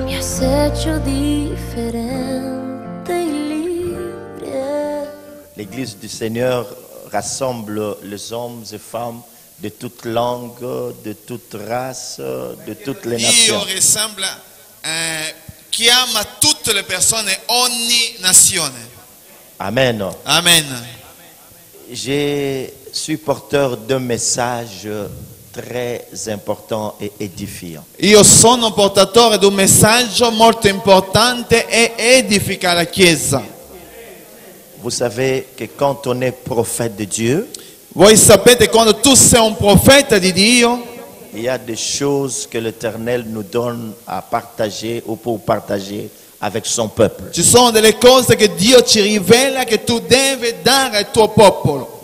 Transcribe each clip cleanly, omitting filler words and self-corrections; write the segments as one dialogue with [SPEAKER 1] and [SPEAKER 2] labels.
[SPEAKER 1] Mi has hecho diferente y libre.
[SPEAKER 2] L'Église du Seigneur rassemble les hommes et femmes de toutes langues, de toutes races, de toutes les nations.
[SPEAKER 3] Dio ressemble, chiama tutte le persone, ogni nazione.
[SPEAKER 2] Amen.
[SPEAKER 3] Amen.
[SPEAKER 2] Je suis porteur d'un message très important et édifiant.
[SPEAKER 3] Io sono portatore di un messaggio molto importante e edifica la Chiesa.
[SPEAKER 2] Vous savez que quand on est prophète de Dieu,
[SPEAKER 3] Voi sapete quando tu sei un profeta di Dio,
[SPEAKER 2] il y a des choses que l'Éternel nous donne à partager ou pour partager avec son peuple.
[SPEAKER 3] ci sono delle cose che Dio ci rivela che tu devi dare al tuo popolo.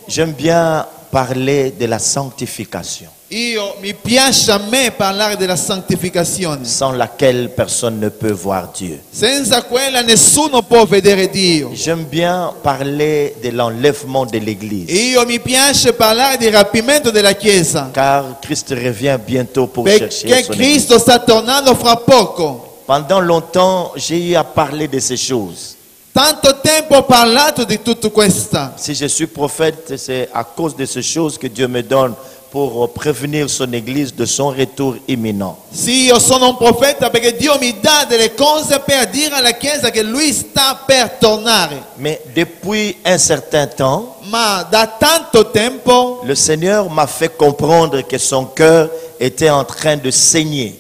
[SPEAKER 2] J'aime bien parler de la sanctification,
[SPEAKER 3] Mi piace a me parlare della santificazione.
[SPEAKER 2] sans laquelle personne ne peut voir Dieu.
[SPEAKER 3] Senza quella nessuno può vedere Dio.
[SPEAKER 2] J'aime bien parler de l'enlèvement de l'Église,
[SPEAKER 3] Mi piace parlare di rapimento della Chiesa,
[SPEAKER 2] car Christ revient bientôt pour chercher
[SPEAKER 3] perché
[SPEAKER 2] son Église.
[SPEAKER 3] Cristo sta tornando fra poco.
[SPEAKER 2] Pendant longtemps, j'ai eu à parler de ces choses.
[SPEAKER 3] Tanto tempo ho parlato di tutto questo.
[SPEAKER 2] Si je suis prophète, c'est à cause de ces choses que Dieu me donne pour prévenir son Église de son retour imminent.
[SPEAKER 3] Sì, io sono un profeta perché Dio mi dà delle cose per dire alla Chiesa che Lui sta per tornare.
[SPEAKER 2] Mais depuis un certain temps,
[SPEAKER 3] Ma da tanto tempo
[SPEAKER 2] le Seigneur m'a fait comprendre que son cœur était en train de saigner.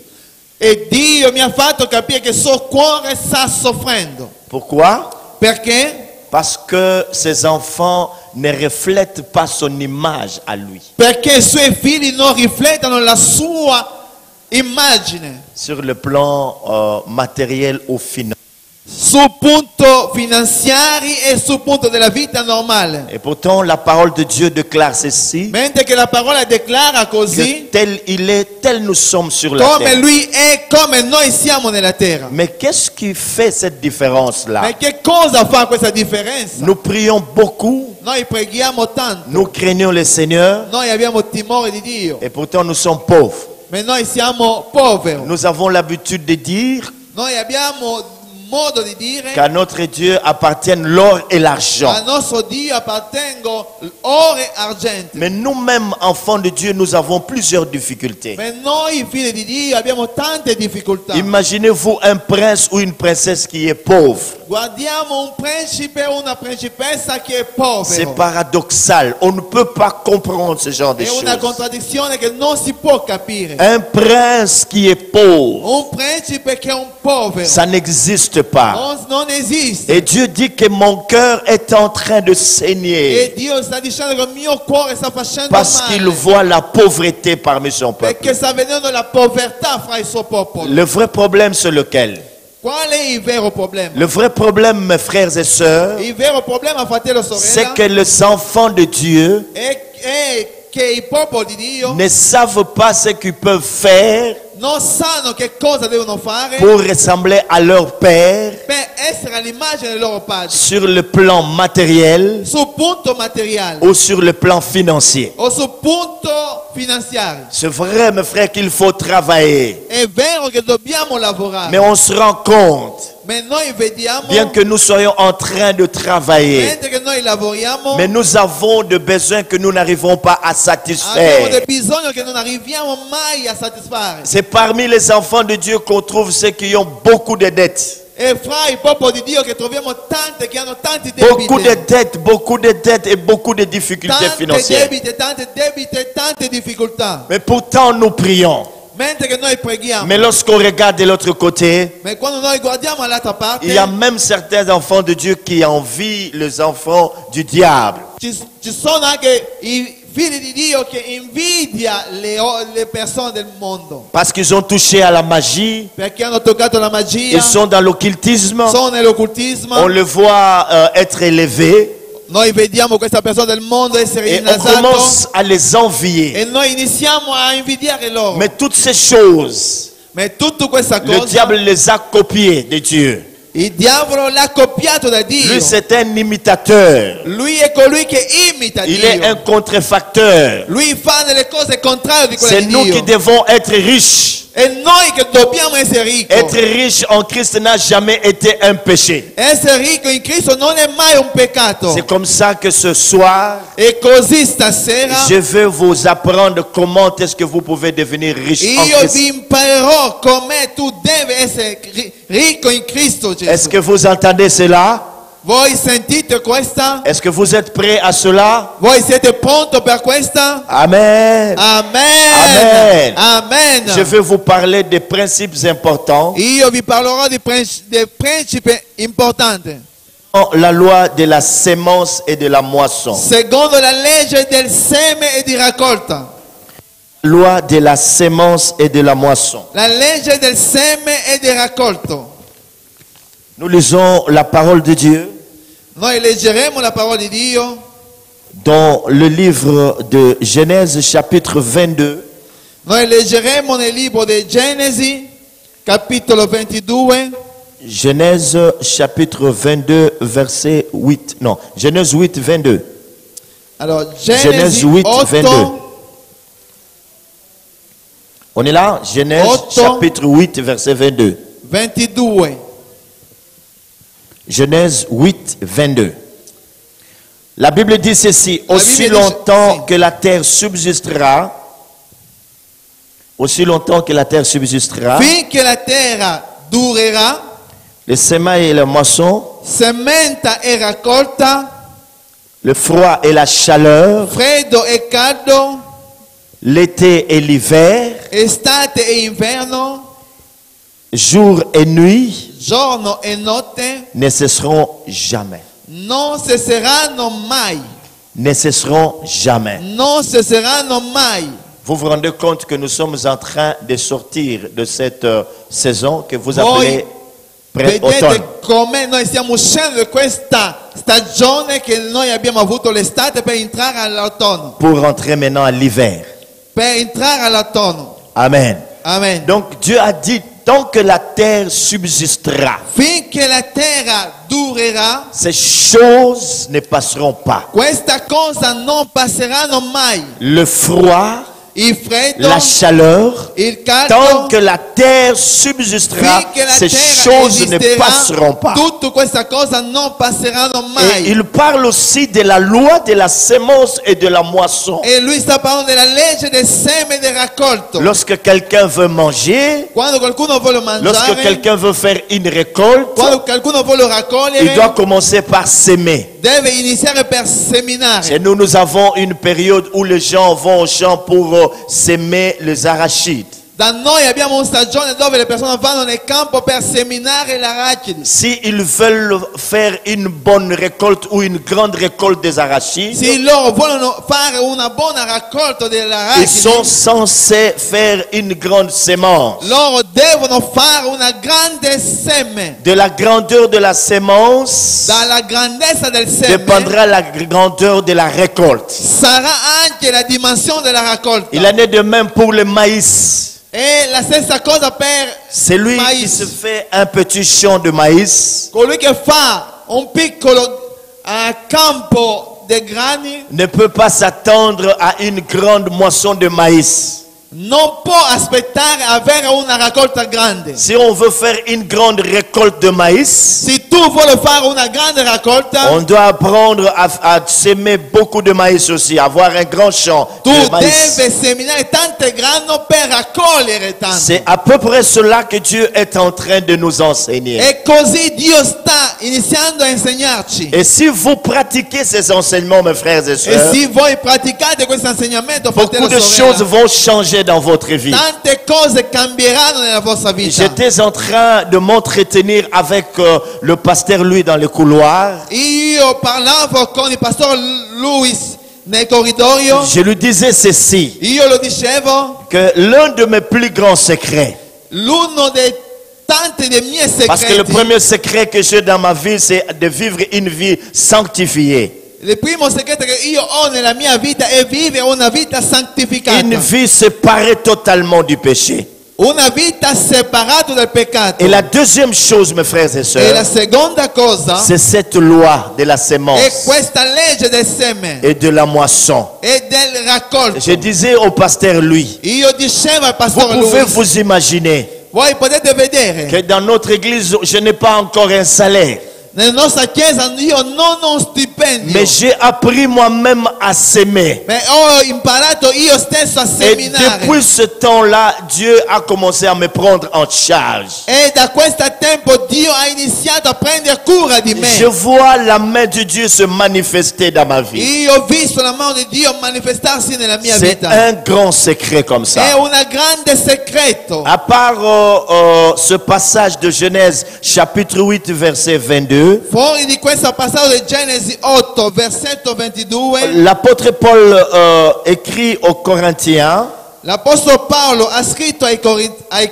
[SPEAKER 3] e Dio mi ha fatto capire che il suo cuore sta soffrendo.
[SPEAKER 2] Pourquoi?
[SPEAKER 3] Perché?
[SPEAKER 2] Parce que ses enfants ne reflètent pas son image à lui.
[SPEAKER 3] Perché i suoi figli non riflettono la sua immagine
[SPEAKER 2] Sur le plan matériel ou financier.
[SPEAKER 3] sul punto finanziario e sul punto della vita normale.
[SPEAKER 2] Et pourtant, la parole de Dieu déclare ceci,
[SPEAKER 3] Mentre che la parola declara
[SPEAKER 2] que
[SPEAKER 3] così,
[SPEAKER 2] tel il est, tel nous sommes sur la
[SPEAKER 3] come
[SPEAKER 2] terre.
[SPEAKER 3] Lui è, come noi siamo nella terra.
[SPEAKER 2] Mais qu'est-ce qui fait cette différence-là?
[SPEAKER 3] Ma che cosa fa questa differenza?
[SPEAKER 2] Nous prions beaucoup,
[SPEAKER 3] Noi preghiamo tanto,
[SPEAKER 2] nous craignons le Seigneur,
[SPEAKER 3] noi abbiamo timore di Dio,
[SPEAKER 2] et pourtant nous sommes pauvres.
[SPEAKER 3] ma noi siamo poveri.
[SPEAKER 2] Nous avons l'habitude de dire
[SPEAKER 3] Noi abbiamo modo di dire
[SPEAKER 2] qu'à notre Dieu appartiennent l'or et l'argent.
[SPEAKER 3] al nostro Dio appartengono oro e argento.
[SPEAKER 2] Mais nous-mêmes, enfants de Dieu, nous avons plusieurs difficultés.
[SPEAKER 3] Ma noi figli di Dio abbiamo tante difficoltà.
[SPEAKER 2] Imaginez-vous un prince ou une princesse qui est pauvre.
[SPEAKER 3] Guardiamo un principe o una principessa che è
[SPEAKER 2] C'est
[SPEAKER 3] povero.
[SPEAKER 2] paradoxal. On ne peut pas comprendre ce genre de
[SPEAKER 3] È una
[SPEAKER 2] choses.
[SPEAKER 3] contraddizione che non si può capire.
[SPEAKER 2] Un prince qui est pauvre,
[SPEAKER 3] Un principe che è un povero
[SPEAKER 2] ça n'existe pas.
[SPEAKER 3] non esiste.
[SPEAKER 2] Et Dieu dit que mon cœur est en train de saigner
[SPEAKER 3] E Dio sta dicendo che il mio cuore sta facendo
[SPEAKER 2] parce qu'il
[SPEAKER 3] male.
[SPEAKER 2] voit la pauvreté parmi son peuple.
[SPEAKER 3] Perché sta vedendo la povertà fra il suo popolo.
[SPEAKER 2] Le vrai problème, c'est lequel?
[SPEAKER 3] Qual è il vero problema?
[SPEAKER 2] Le vrai problème, mes frères et sœurs,
[SPEAKER 3] Il vero problema, fratello e
[SPEAKER 2] c'est
[SPEAKER 3] sorella,
[SPEAKER 2] que les enfants de Dieu
[SPEAKER 3] è che i popoli di Dio
[SPEAKER 2] ne savent pas ce qu'ils peuvent faire
[SPEAKER 3] non sanno che cosa devono fare
[SPEAKER 2] pour ressembler à leur Père
[SPEAKER 3] per essere all'immagine del loro padre,
[SPEAKER 2] sur le plan matériel
[SPEAKER 3] sul punto materiale
[SPEAKER 2] ou sur le plan financier.
[SPEAKER 3] o sul punto finanziario.
[SPEAKER 2] C'est vrai, mes frères, qu'il faut travailler.
[SPEAKER 3] È vero che dobbiamo lavorare,
[SPEAKER 2] Mais on se rend compte,
[SPEAKER 3] ma noi vediamo,
[SPEAKER 2] bien que nous soyons en train de travailler,
[SPEAKER 3] mentre che noi lavoriamo,
[SPEAKER 2] mais nous avons des besoins que nous n'arrivons pas à
[SPEAKER 3] abbiamo
[SPEAKER 2] satisfaire.
[SPEAKER 3] del bisogno che non arriviamo mai a soddisfare.
[SPEAKER 2] C'est parmi les enfants de Dieu qu'on trouve ceux qui ont beaucoup de dettes.
[SPEAKER 3] E fra i popoli di Dio che troviamo tante che hanno tanti
[SPEAKER 2] Beaucoup de
[SPEAKER 3] debiti,
[SPEAKER 2] dettes et beaucoup de difficultés
[SPEAKER 3] tante
[SPEAKER 2] financières.
[SPEAKER 3] debiti e tante difficoltà.
[SPEAKER 2] Mais pourtant nous prions.
[SPEAKER 3] Mentre che noi preghiamo,
[SPEAKER 2] Mais lorsqu'on regarde de l'autre côté,
[SPEAKER 3] ma quando noi guardiamo all'altra parte,
[SPEAKER 2] il y a même certains enfants de Dieu qui envient les enfants du diable.
[SPEAKER 3] ci sono anche i figli di Dio che invidia le persone del mondo
[SPEAKER 2] Parce qu'ils ont touché à la magie,
[SPEAKER 3] perché hanno toccato la magia,
[SPEAKER 2] ils sont dans l'occultisme,
[SPEAKER 3] sono nell'occultismo.
[SPEAKER 2] on le voit être élevé
[SPEAKER 3] Noi vediamo questa persona del mondo essere
[SPEAKER 2] et on
[SPEAKER 3] innasato
[SPEAKER 2] commence à les envier.
[SPEAKER 3] e noi iniziamo a invidiare loro.
[SPEAKER 2] Mais toutes ces choses,
[SPEAKER 3] Ma tutta questa
[SPEAKER 2] le
[SPEAKER 3] cosa
[SPEAKER 2] diable les a copiées de Dieu.
[SPEAKER 3] Il diavolo l'ha copiato da Dio.
[SPEAKER 2] Lui, c'est un imitateur.
[SPEAKER 3] Lui è colui che imita
[SPEAKER 2] Il
[SPEAKER 3] Dio.
[SPEAKER 2] est un contrefacteur.
[SPEAKER 3] Lui fa delle cose contrarie di quelle
[SPEAKER 2] C'est
[SPEAKER 3] di
[SPEAKER 2] nous
[SPEAKER 3] Dio.
[SPEAKER 2] qui devons être riches.
[SPEAKER 3] E noi che dobbiamo essere ricchi.
[SPEAKER 2] Être riche en Christ n'a jamais été un péché.
[SPEAKER 3] Essere ricco in Cristo non è mai un peccato.
[SPEAKER 2] C'est comme ça que ce soir,
[SPEAKER 3] E così stasera
[SPEAKER 2] je veux vous apprendre comment est-ce que vous pouvez devenir riche en
[SPEAKER 3] io
[SPEAKER 2] Christ.
[SPEAKER 3] vi imparerò come tu devi essere ricco in Cristo Gesù.
[SPEAKER 2] Est-ce que vous entendez cela?
[SPEAKER 3] Voi sentite questa?
[SPEAKER 2] Est-ce que vous êtes prêts à cela?
[SPEAKER 3] Voi siete pronti per questa?
[SPEAKER 2] Amen.
[SPEAKER 3] Amen.
[SPEAKER 2] Amen.
[SPEAKER 3] Amen.
[SPEAKER 2] Je veux vous parler des principes importants.
[SPEAKER 3] Io vi parlerò di principi importanti.
[SPEAKER 2] La loi de la sémence et de la moisson.
[SPEAKER 3] Secondo la legge del seme e di raccolta.
[SPEAKER 2] Loi de la sémence et de la moisson.
[SPEAKER 3] La legge del seme e di raccolto.
[SPEAKER 2] Nous lisons la parole de Dieu
[SPEAKER 3] Noi leggeremo la parola di Dio
[SPEAKER 2] dans le livre de Genèse chapitre 22.
[SPEAKER 3] Noi leggeremo nel libro di Genesi, capitolo 22,
[SPEAKER 2] Genèse chapitre 22 verset 8. Non, Genèse 8 22.
[SPEAKER 3] allora
[SPEAKER 2] Genèse
[SPEAKER 3] Genesi
[SPEAKER 2] 8,
[SPEAKER 3] 8,
[SPEAKER 2] 22. On est là? Genèse
[SPEAKER 3] 8.
[SPEAKER 2] chapitre 8 verset 22.
[SPEAKER 3] 22.
[SPEAKER 2] Genèse 8 22. La Bible dit ceci:
[SPEAKER 3] La
[SPEAKER 2] aussi
[SPEAKER 3] Bible dit
[SPEAKER 2] longtemps
[SPEAKER 3] ceci.
[SPEAKER 2] que la terre subsistera, aussi longtemps que la terre subsistera,
[SPEAKER 3] Finché la terra durerà,
[SPEAKER 2] les semailles et les moissons,
[SPEAKER 3] sementa e raccolta,
[SPEAKER 2] le froid et la chaleur,
[SPEAKER 3] freddo e caldo,
[SPEAKER 2] l'été et l'hiver,
[SPEAKER 3] estate e inverno,
[SPEAKER 2] jour et nuit,
[SPEAKER 3] giorno e notte,
[SPEAKER 2] ne cesseront jamais.
[SPEAKER 3] non cesseranno mai.
[SPEAKER 2] Ne cesseront jamais.
[SPEAKER 3] Non cesseranno mai.
[SPEAKER 2] Vous vous rendez compte que nous sommes en train de sortir de cette saison que vous
[SPEAKER 3] Voi
[SPEAKER 2] appelez pré-automne.
[SPEAKER 3] vedete come noi stiamo uscendo da questa stagione che noi abbiamo avuto l'estate per entrare all'autunno.
[SPEAKER 2] Pour rentrer maintenant à l'hiver.
[SPEAKER 3] Per entrare all'autunno.
[SPEAKER 2] Amen.
[SPEAKER 3] Amen.
[SPEAKER 2] Donc Dieu a dit, tant que la terre subsistera,
[SPEAKER 3] Finché la terra durerà,
[SPEAKER 2] ces choses ne passeront pas.
[SPEAKER 3] questa cosa non passeranno mai.
[SPEAKER 2] Le froid,
[SPEAKER 3] Il freddo,
[SPEAKER 2] la chaleur,
[SPEAKER 3] il
[SPEAKER 2] tant
[SPEAKER 3] caldo,
[SPEAKER 2] que la terre subsistera,
[SPEAKER 3] finché la
[SPEAKER 2] ces
[SPEAKER 3] terra
[SPEAKER 2] choses ne
[SPEAKER 3] esisterà,
[SPEAKER 2] passeront pas.
[SPEAKER 3] tutte queste cose non passeranno
[SPEAKER 2] Et
[SPEAKER 3] mai.
[SPEAKER 2] il parle aussi de la loi de la sémence et de la moisson.
[SPEAKER 3] E lui sta parlando della legge del seme e del raccolto.
[SPEAKER 2] Lorsque quelqu'un veut manger,
[SPEAKER 3] Quando qualcuno vuole
[SPEAKER 2] lorsque
[SPEAKER 3] mangiare,
[SPEAKER 2] quelqu'un veut faire une récolte,
[SPEAKER 3] quando qualcuno vuole
[SPEAKER 2] il
[SPEAKER 3] raccogliere,
[SPEAKER 2] doit commencer par s'aimer.
[SPEAKER 3] deve iniziare per seminare.
[SPEAKER 2] Chez nous, nous avons une période où les gens vont au champ pour s'aimer les arachides.
[SPEAKER 3] Da noi abbiamo una stagione dove le persone vanno nel campo per seminare l'arachidi.
[SPEAKER 2] S'ils veulent faire une bonne récolte ou une grande récolte des arachides,
[SPEAKER 3] Se loro vogliono fare una buona raccolta
[SPEAKER 2] ils
[SPEAKER 3] dell'arachidi,
[SPEAKER 2] sont censés faire une grande sémence.
[SPEAKER 3] loro devono fare una grande seme.
[SPEAKER 2] De la grandeur de la sémence
[SPEAKER 3] Dalla grandezza del seme
[SPEAKER 2] dépendra la grandeur de la récolte.
[SPEAKER 3] sarà anche la dimensione della raccolta.
[SPEAKER 2] Il en est de même pour le maïs.
[SPEAKER 3] E la stessa cosa per
[SPEAKER 2] C'est lui qui
[SPEAKER 3] maïs.
[SPEAKER 2] se fait un petit champ de maïs.
[SPEAKER 3] Colui che fa un piccolo campo di grani
[SPEAKER 2] Ne peut pas s'attendre à une grande moisson de maïs.
[SPEAKER 3] non può aspettare avere una raccolta grande.
[SPEAKER 2] Si on veut faire une grande récolte de maïs,
[SPEAKER 3] Se tu vuoi fare una grande raccolta,
[SPEAKER 2] on doit apprendre à s'aimer beaucoup de maïs aussi, avoir un grand champ
[SPEAKER 3] tu
[SPEAKER 2] de maïs.
[SPEAKER 3] devi seminare tante grano per raccogliere tanto.
[SPEAKER 2] C'est à peu près cela que Dieu est en train de nous enseigner.
[SPEAKER 3] E così Dio sta iniziando a insegnarci.
[SPEAKER 2] Et si vous pratiquez ces enseignements, mes frères et
[SPEAKER 3] E
[SPEAKER 2] sœurs,
[SPEAKER 3] se voi praticate questo insegnamento, fratello
[SPEAKER 2] beaucoup
[SPEAKER 3] e
[SPEAKER 2] de choses
[SPEAKER 3] sorella,
[SPEAKER 2] vont changer dans votre vie.
[SPEAKER 3] tante cose cambieranno nella vostra vita.
[SPEAKER 2] J'étais en train de m'entretenir avec le pasteur Louis dans le couloir.
[SPEAKER 3] Io parlavo con il pastor Luis nel corridoio.
[SPEAKER 2] Je lui disais ceci,
[SPEAKER 3] Io lo dicevo,
[SPEAKER 2] que l'un de mes plus grands secrets,
[SPEAKER 3] l'uno dei tanti dei miei
[SPEAKER 2] parce que le
[SPEAKER 3] segreti,
[SPEAKER 2] premier secret que j'ai dans ma vie, c'est de vivre une vie sanctifiée.
[SPEAKER 3] il primo segreto che io ho nella mia vita è vivere una vita santificata.
[SPEAKER 2] Une vie séparée totalement du péché.
[SPEAKER 3] Una vita separata dal peccato.
[SPEAKER 2] Et la deuxième chose, mes frères et
[SPEAKER 3] E la
[SPEAKER 2] sœurs,
[SPEAKER 3] seconda cosa
[SPEAKER 2] c'est cette loi de la
[SPEAKER 3] è
[SPEAKER 2] sémence
[SPEAKER 3] questa legge del seme
[SPEAKER 2] et de la moisson.
[SPEAKER 3] e del raccolto.
[SPEAKER 2] Je disais au pasteur Louis,
[SPEAKER 3] Io dicevo al
[SPEAKER 2] vous
[SPEAKER 3] pastore
[SPEAKER 2] pouvez
[SPEAKER 3] Luis,
[SPEAKER 2] vous imaginer
[SPEAKER 3] voi potete vedere
[SPEAKER 2] que dans notre église, je n'ai pas encore un salaire,
[SPEAKER 3] nella nostra chiesa io non ho un stipendio,
[SPEAKER 2] mais j'ai appris moi-même à s'aimer.
[SPEAKER 3] ma ho imparato io stesso a
[SPEAKER 2] Et
[SPEAKER 3] seminare.
[SPEAKER 2] depuis ce temps-là, Dieu a commencé à me prendre en charge.
[SPEAKER 3] E da questo tempo Dio ha iniziato a prendere cura di
[SPEAKER 2] Je
[SPEAKER 3] me.
[SPEAKER 2] vois la main de Dieu se manifester dans ma vie.
[SPEAKER 3] Io ho visto la mano di Dio manifestarsi nella mia
[SPEAKER 2] C'est
[SPEAKER 3] vita.
[SPEAKER 2] un grand secret comme
[SPEAKER 3] È
[SPEAKER 2] ça.
[SPEAKER 3] un grande segreto.
[SPEAKER 2] À part ce passage de Genèse, chapitre 8, verset 22,
[SPEAKER 3] Fuori di questo passaggio di Genesi 8, versetto 22,
[SPEAKER 2] l'apôtre Paul écrit aux Corinthiens,
[SPEAKER 3] l'Apostolo Paolo ha scritto ai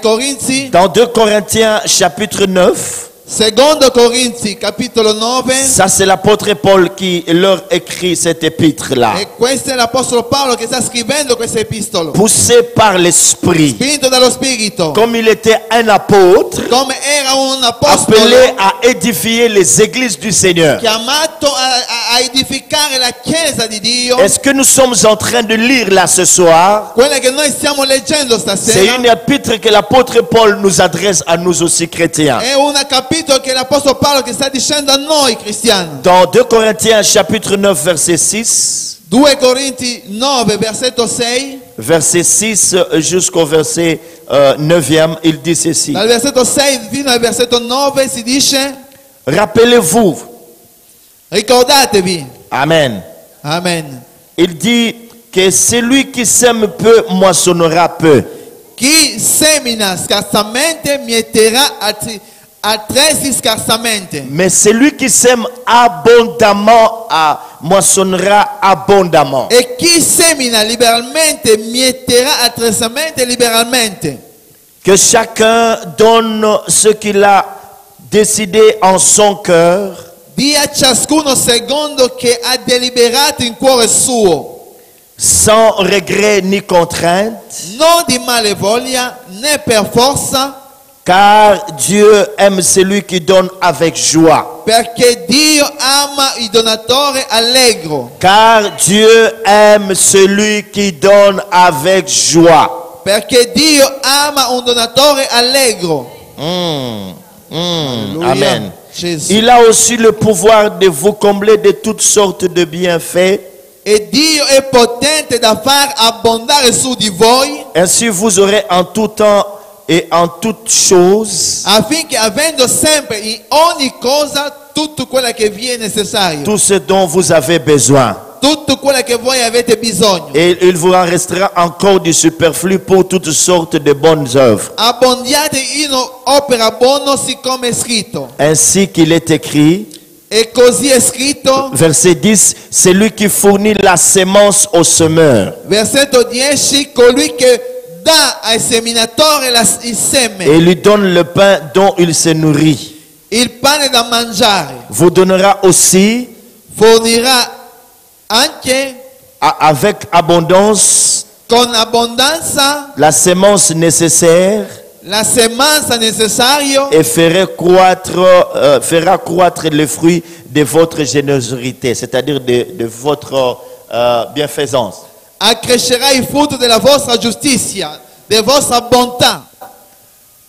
[SPEAKER 3] Corinzi,
[SPEAKER 2] dans 2 Corinthiens, chapitre 9,
[SPEAKER 3] secondo Corinzi, capitolo 9,
[SPEAKER 2] ça c'est l'apôtre Paul qui leur écrit cette épître-là.
[SPEAKER 3] e questo è l'Apostolo Paolo che sta scrivendo questo epistolo,
[SPEAKER 2] Poussé par l'Esprit,
[SPEAKER 3] spinto dallo Spirito,
[SPEAKER 2] comme il était un apôtre,
[SPEAKER 3] come era un
[SPEAKER 2] appelé
[SPEAKER 3] apostolo
[SPEAKER 2] à édifier les églises du Seigneur.
[SPEAKER 3] chiamato a edificare la Chiesa di Dio.
[SPEAKER 2] Est-ce que nous sommes en train de lire là ce soir?
[SPEAKER 3] Quella che noi stiamo leggendo
[SPEAKER 2] C'est
[SPEAKER 3] stasera
[SPEAKER 2] une épître que l'apôtre Paul nous adresse à nous aussi chrétiens.
[SPEAKER 3] è un capitolo che l'Apostolo Paolo che sta dicendo a noi cristiani.
[SPEAKER 2] Dans 2 Corinthiens chapitre 9 verset 6,
[SPEAKER 3] 2 Corinzi 9 versetto 6,
[SPEAKER 2] verset 6 jusqu'au verset 9e, il dit ceci.
[SPEAKER 3] dal versetto 6 fino al versetto 9 si dice:
[SPEAKER 2] Rappelez-vous,
[SPEAKER 3] ricordatevi,
[SPEAKER 2] Amen.
[SPEAKER 3] amen,
[SPEAKER 2] Il dit que celui qui sème peu moissonnera peu.
[SPEAKER 3] chi semina scarsamente mieterà altresì scarsamente,
[SPEAKER 2] Mais celui qui sème abondamment moissonnera abondamment.
[SPEAKER 3] e chi semina liberalmente mieterà altrettamente liberalmente.
[SPEAKER 2] Que chacun donne ce qu'il a décidé en son cœur,
[SPEAKER 3] Dia a ciascuno secondo che ha deliberato in cuore suo,
[SPEAKER 2] sans regret ni contrainte,
[SPEAKER 3] non di malevoglia né per forza,
[SPEAKER 2] car Dieu aime celui qui donne avec joie.
[SPEAKER 3] perché Dio ama il donatore allegro.
[SPEAKER 2] Car Dieu aime celui qui donne avec joie.
[SPEAKER 3] Perché Dio ama un donatore allegro. Alleluia.
[SPEAKER 2] Amen.
[SPEAKER 3] Gesù.
[SPEAKER 2] Il a aussi le pouvoir de vous combler de toutes sortes de bienfaits.
[SPEAKER 3] E Dio è potente da far abbondare su di voi,
[SPEAKER 2] Ainsi vous aurez en tout temps et en toutes choses
[SPEAKER 3] affinché avendo sempre in ogni cosa tutto quello che vi è necessario,
[SPEAKER 2] tout ce dont vous avez besoin.
[SPEAKER 3] tutto quello che voi avete bisogno.
[SPEAKER 2] Et il vous en restera encore du superflu pour toutes sortes de bonnes œuvres.
[SPEAKER 3] Abbondiate in opera buona siccome è scritto.
[SPEAKER 2] Ainsi qu'il est écrit,
[SPEAKER 3] E così è scritto,
[SPEAKER 2] verset 10, c'est lui qui fournit la sémence au semeur
[SPEAKER 3] versetto 10, colui che dà al seminatore il seme,
[SPEAKER 2] et lui donne le pain dont il se nourrit.
[SPEAKER 3] il pane da mangiare,
[SPEAKER 2] Vous donnera aussi
[SPEAKER 3] fornirà anche
[SPEAKER 2] avec abondance
[SPEAKER 3] con abbondanza
[SPEAKER 2] la sémence nécessaire
[SPEAKER 3] la semanza necessaria
[SPEAKER 2] et fera croître les fruits de votre générosité, c'est-à-dire de votre bienfaisance.
[SPEAKER 3] accrescerà il frutto della vostra giustizia, della vostra bontà.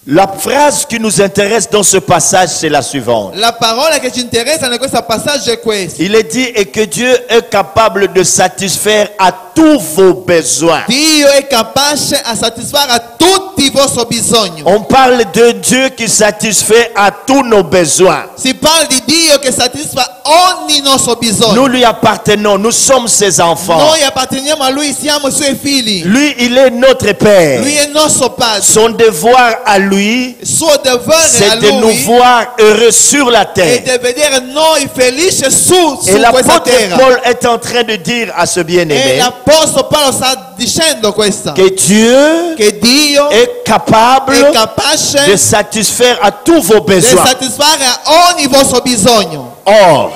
[SPEAKER 2] La phrase qui nous intéresse dans ce passage, c'est la suivante.
[SPEAKER 3] La parola che ci interessa in questo passaggio è questa.
[SPEAKER 2] Il est dit et que Dieu est capable de satisfaire à tous vos besoins.
[SPEAKER 3] Dio è capace a soddisfare a tutti i vostri bisogni.
[SPEAKER 2] On parle de Dieu qui satisfait à tous nos besoins.
[SPEAKER 3] Si parla di Dio che soddisfa ogni nostro bisogno.
[SPEAKER 2] Nous lui appartenons, nous sommes ses enfants.
[SPEAKER 3] Noi apparteniamo a Lui, siamo i Suoi figli.
[SPEAKER 2] Lui, il est notre Père.
[SPEAKER 3] Lui è il nostro Padre.
[SPEAKER 2] Son devoir à lui,
[SPEAKER 3] Il suo dovere a
[SPEAKER 2] c'est de nous
[SPEAKER 3] Lui
[SPEAKER 2] voir heureux sur la
[SPEAKER 3] è
[SPEAKER 2] terre.
[SPEAKER 3] di vedere noi felici su
[SPEAKER 2] Et
[SPEAKER 3] questa
[SPEAKER 2] l'apôtre
[SPEAKER 3] terra.
[SPEAKER 2] Paul est en train de dire à ce
[SPEAKER 3] E
[SPEAKER 2] bien-aimé
[SPEAKER 3] l'Apostolo Paolo sta dicendo questo.
[SPEAKER 2] que Dieu
[SPEAKER 3] Che Dio
[SPEAKER 2] est capable
[SPEAKER 3] è capace
[SPEAKER 2] de satisfaire à tous vos
[SPEAKER 3] di
[SPEAKER 2] besoins.
[SPEAKER 3] soddisfare a ogni vostro bisogno.
[SPEAKER 2] Or,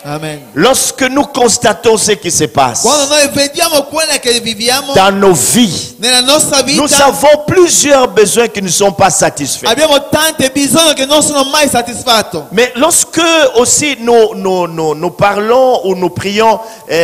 [SPEAKER 3] Amen.
[SPEAKER 2] Lorsque nous constatons ce qui se passe
[SPEAKER 3] Quando noi vediamo quella che viviamo
[SPEAKER 2] dans nos vies,
[SPEAKER 3] nella nostra
[SPEAKER 2] nous
[SPEAKER 3] vita,
[SPEAKER 2] avons plusieurs besoins qui ne sont pas satisfaits.
[SPEAKER 3] abbiamo tante bisogni che non sono mai soddisfatti.
[SPEAKER 2] Mais lorsque aussi nous parlons ou nous prions,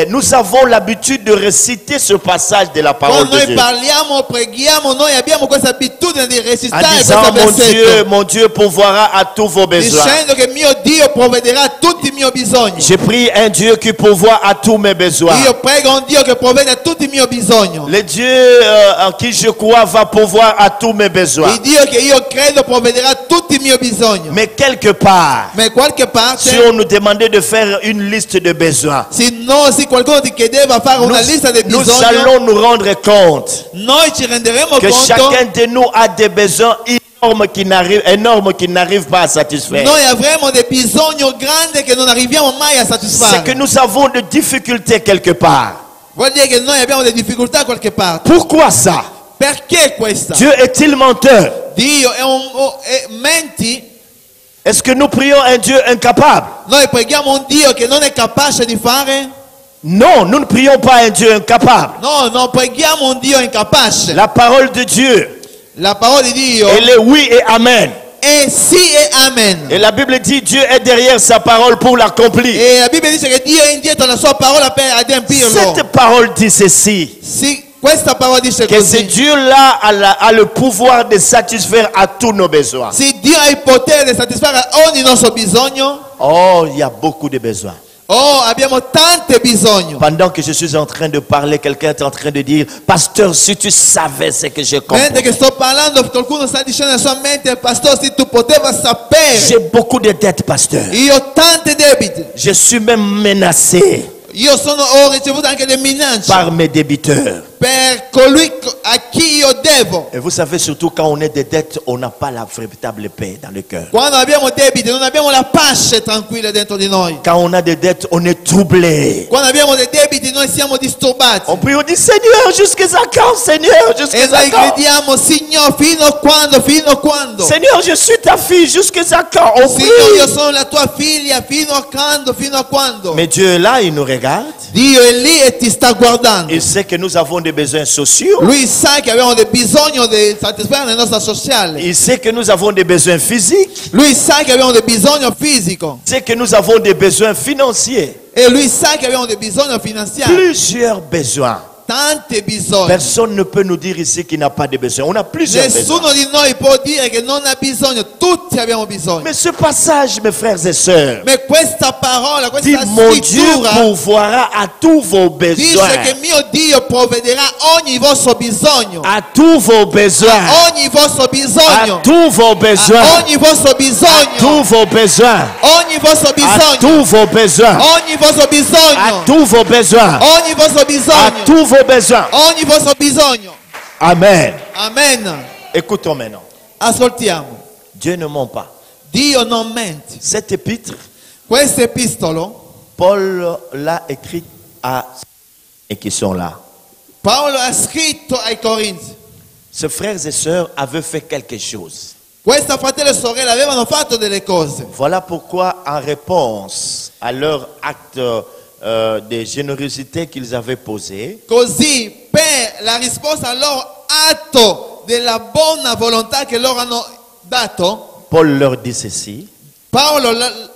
[SPEAKER 2] nous avons l'habitude de réciter ce passage de la parole
[SPEAKER 3] Quando
[SPEAKER 2] de
[SPEAKER 3] noi
[SPEAKER 2] Dieu.
[SPEAKER 3] parliamo, preghiamo, noi abbiamo questa abitudine di
[SPEAKER 2] En
[SPEAKER 3] recitare
[SPEAKER 2] disant,
[SPEAKER 3] questo versetto,
[SPEAKER 2] mon Dieu pourvoira à tous vos besoins.
[SPEAKER 3] dicendo che mio Dio provvederà a tutti i miei bisogni.
[SPEAKER 2] Je prie un Dieu qui pourvoit à tous mes besoins.
[SPEAKER 3] Io prego a un Dio che provvede a tutti i miei bisogni.
[SPEAKER 2] Le Dieu en qui je crois va pourvoir à tous mes besoins.
[SPEAKER 3] Il Dio che io credo provvederà a tutti i miei bisogni.
[SPEAKER 2] Mais quelque part,
[SPEAKER 3] Ma qualche parte,
[SPEAKER 2] si on nous demandait de faire une liste de besoins,
[SPEAKER 3] se qualcuno ti chiedeva fare una lista dei
[SPEAKER 2] nous
[SPEAKER 3] bisogni,
[SPEAKER 2] allons nous rendre compte
[SPEAKER 3] noi ci renderemo
[SPEAKER 2] que
[SPEAKER 3] conto
[SPEAKER 2] chacun de nous a des besoins énormes qui n'arrivent pas à satisfaire.
[SPEAKER 3] noi avremo dei bisogni grandi che non arriviamo mai a
[SPEAKER 2] C'est que
[SPEAKER 3] soddisfare.
[SPEAKER 2] nous avons des difficultés quelque part.
[SPEAKER 3] Vuol dire che noi abbiamo delle difficoltà da qualche parte.
[SPEAKER 2] Pourquoi ça?
[SPEAKER 3] Perché questa?
[SPEAKER 2] Dieu est-il menteur?
[SPEAKER 3] Dio menti?
[SPEAKER 2] Est-ce que nous prions un Dieu incapable?
[SPEAKER 3] Noi preghiamo un Dio che non è capace di fare?
[SPEAKER 2] Non, nous ne prions pas un Dieu incapable.
[SPEAKER 3] No, non preghiamo un Dio incapace.
[SPEAKER 2] La parole de Dieu,
[SPEAKER 3] La parola di Dio
[SPEAKER 2] elle est oui et amen.
[SPEAKER 3] è sì e amen.
[SPEAKER 2] Et la Bible dit Dieu est derrière sa parole pour l'accomplir.
[SPEAKER 3] E la Bibbia dice che Dio è indietro alla sua parola per adempirlo.
[SPEAKER 2] Cette parole dit ceci,
[SPEAKER 3] Sì, questa parola dice
[SPEAKER 2] que ce
[SPEAKER 3] così.
[SPEAKER 2] Dieu-là a le pouvoir de satisfaire à tous nos besoins.
[SPEAKER 3] Se Dio ha il potere di soddisfare ogni nostro bisogno,
[SPEAKER 2] Oh, il y a beaucoup de besoins.
[SPEAKER 3] abbiamo tante bisogni.
[SPEAKER 2] Pendant que je suis en train de parler, quelqu'un est en train de dire, pasteur, si tu savais ce que j'ai compris.
[SPEAKER 3] Mentre che sto parlando, qualcuno sta dicendo nella sua mente, pastore, se tu poteva sapere,
[SPEAKER 2] J'ai beaucoup de dettes, pasteur.
[SPEAKER 3] io ho tante debiti.
[SPEAKER 2] Je suis même menacé
[SPEAKER 3] Ho ricevuto anche delle minacce
[SPEAKER 2] par mes débiteurs.
[SPEAKER 3] per colui a chi io devo.
[SPEAKER 2] Et vous savez, surtout quand on est des dettes, on n'a pas la véritable paix dans le cœur.
[SPEAKER 3] Quando abbiamo debiti non abbiamo la pace tranquilla dentro di noi.
[SPEAKER 2] Quand on a des dettes, on est troublé.
[SPEAKER 3] Quando abbiamo dei debiti noi siamo disturbati.
[SPEAKER 2] On prie, on dit, Seigneur, jusqu'à quand, Seigneur,
[SPEAKER 3] E
[SPEAKER 2] jusqu'à
[SPEAKER 3] noi
[SPEAKER 2] quand?
[SPEAKER 3] crediamo, Signore, fino a quando? Fino a quando?
[SPEAKER 2] Seigneur, je suis ta fille, jusqu'à quand? On
[SPEAKER 3] Signore, io
[SPEAKER 2] prie.
[SPEAKER 3] sono la tua figlia, fino a quando? Fino a quando?
[SPEAKER 2] Mais Dieu est là, il nous regarde.
[SPEAKER 3] Dio è lì e ti sta guardando.
[SPEAKER 2] Il sait que nous avons des besoins sociaux.
[SPEAKER 3] Lui sa che abbiamo del bisogno di soddisfare la nostra sociale.
[SPEAKER 2] Il sait que nous avons des besoins physiques.
[SPEAKER 3] Lui sa che abbiamo del bisogno fisico.
[SPEAKER 2] Il sait que nous avons des besoins financiers.
[SPEAKER 3] E lui sa che abbiamo del bisogno finanziario.
[SPEAKER 2] Plusieurs besoins.
[SPEAKER 3] Tante bisogni.
[SPEAKER 2] Personne ne peut nous dire ici qu'il n'a pas de besoin. On a plusieurs besoins.
[SPEAKER 3] Nessuno di noi può dire che non ha bisogno. Tutti abbiamo bisogno.
[SPEAKER 2] Mais ce passage, mes frères et sœurs,
[SPEAKER 3] Ma questa parola,
[SPEAKER 2] dit
[SPEAKER 3] questa
[SPEAKER 2] mon Dieu
[SPEAKER 3] scrittura
[SPEAKER 2] pourvoira à tous vos
[SPEAKER 3] dice
[SPEAKER 2] besoins.
[SPEAKER 3] che mio Dio provvederà ogni vostro bisogno.
[SPEAKER 2] À tous vos besoins.
[SPEAKER 3] Ogni vostro
[SPEAKER 2] À
[SPEAKER 3] bisogno.
[SPEAKER 2] tous vos besoins.
[SPEAKER 3] Ogni vostro
[SPEAKER 2] À
[SPEAKER 3] bisogno.
[SPEAKER 2] tous vos besoins.
[SPEAKER 3] Ogni vostro
[SPEAKER 2] À
[SPEAKER 3] bisogno.
[SPEAKER 2] tous vos besoins.
[SPEAKER 3] Ogni vostro
[SPEAKER 2] À
[SPEAKER 3] bisogno.
[SPEAKER 2] tous vos besoins.
[SPEAKER 3] Ogni vostro
[SPEAKER 2] À
[SPEAKER 3] bisogno.
[SPEAKER 2] tous vos besoins.
[SPEAKER 3] Ogni vostro bisogno.
[SPEAKER 2] Amen.
[SPEAKER 3] Amen.
[SPEAKER 2] Écoutons maintenant.
[SPEAKER 3] Ascoltiamo.
[SPEAKER 2] Dieu ne ment pas.
[SPEAKER 3] Dio non mente.
[SPEAKER 2] Cette épître,
[SPEAKER 3] Questo epistolo
[SPEAKER 2] Paul l'a écrite à et qui sont là.
[SPEAKER 3] Paolo ha scritto ai Corinzi.
[SPEAKER 2] Ses frères et sœurs avaient fait quelque chose.
[SPEAKER 3] Questa fratello e sorella avevano fatto delle cose.
[SPEAKER 2] Voilà pourquoi, en réponse à leur acte de générosité qu'ils avaient posé,
[SPEAKER 3] Così per la risposta al loro atto della buona volontà che loro hanno dato,
[SPEAKER 2] Paul leur dit ceci.
[SPEAKER 3] Paolo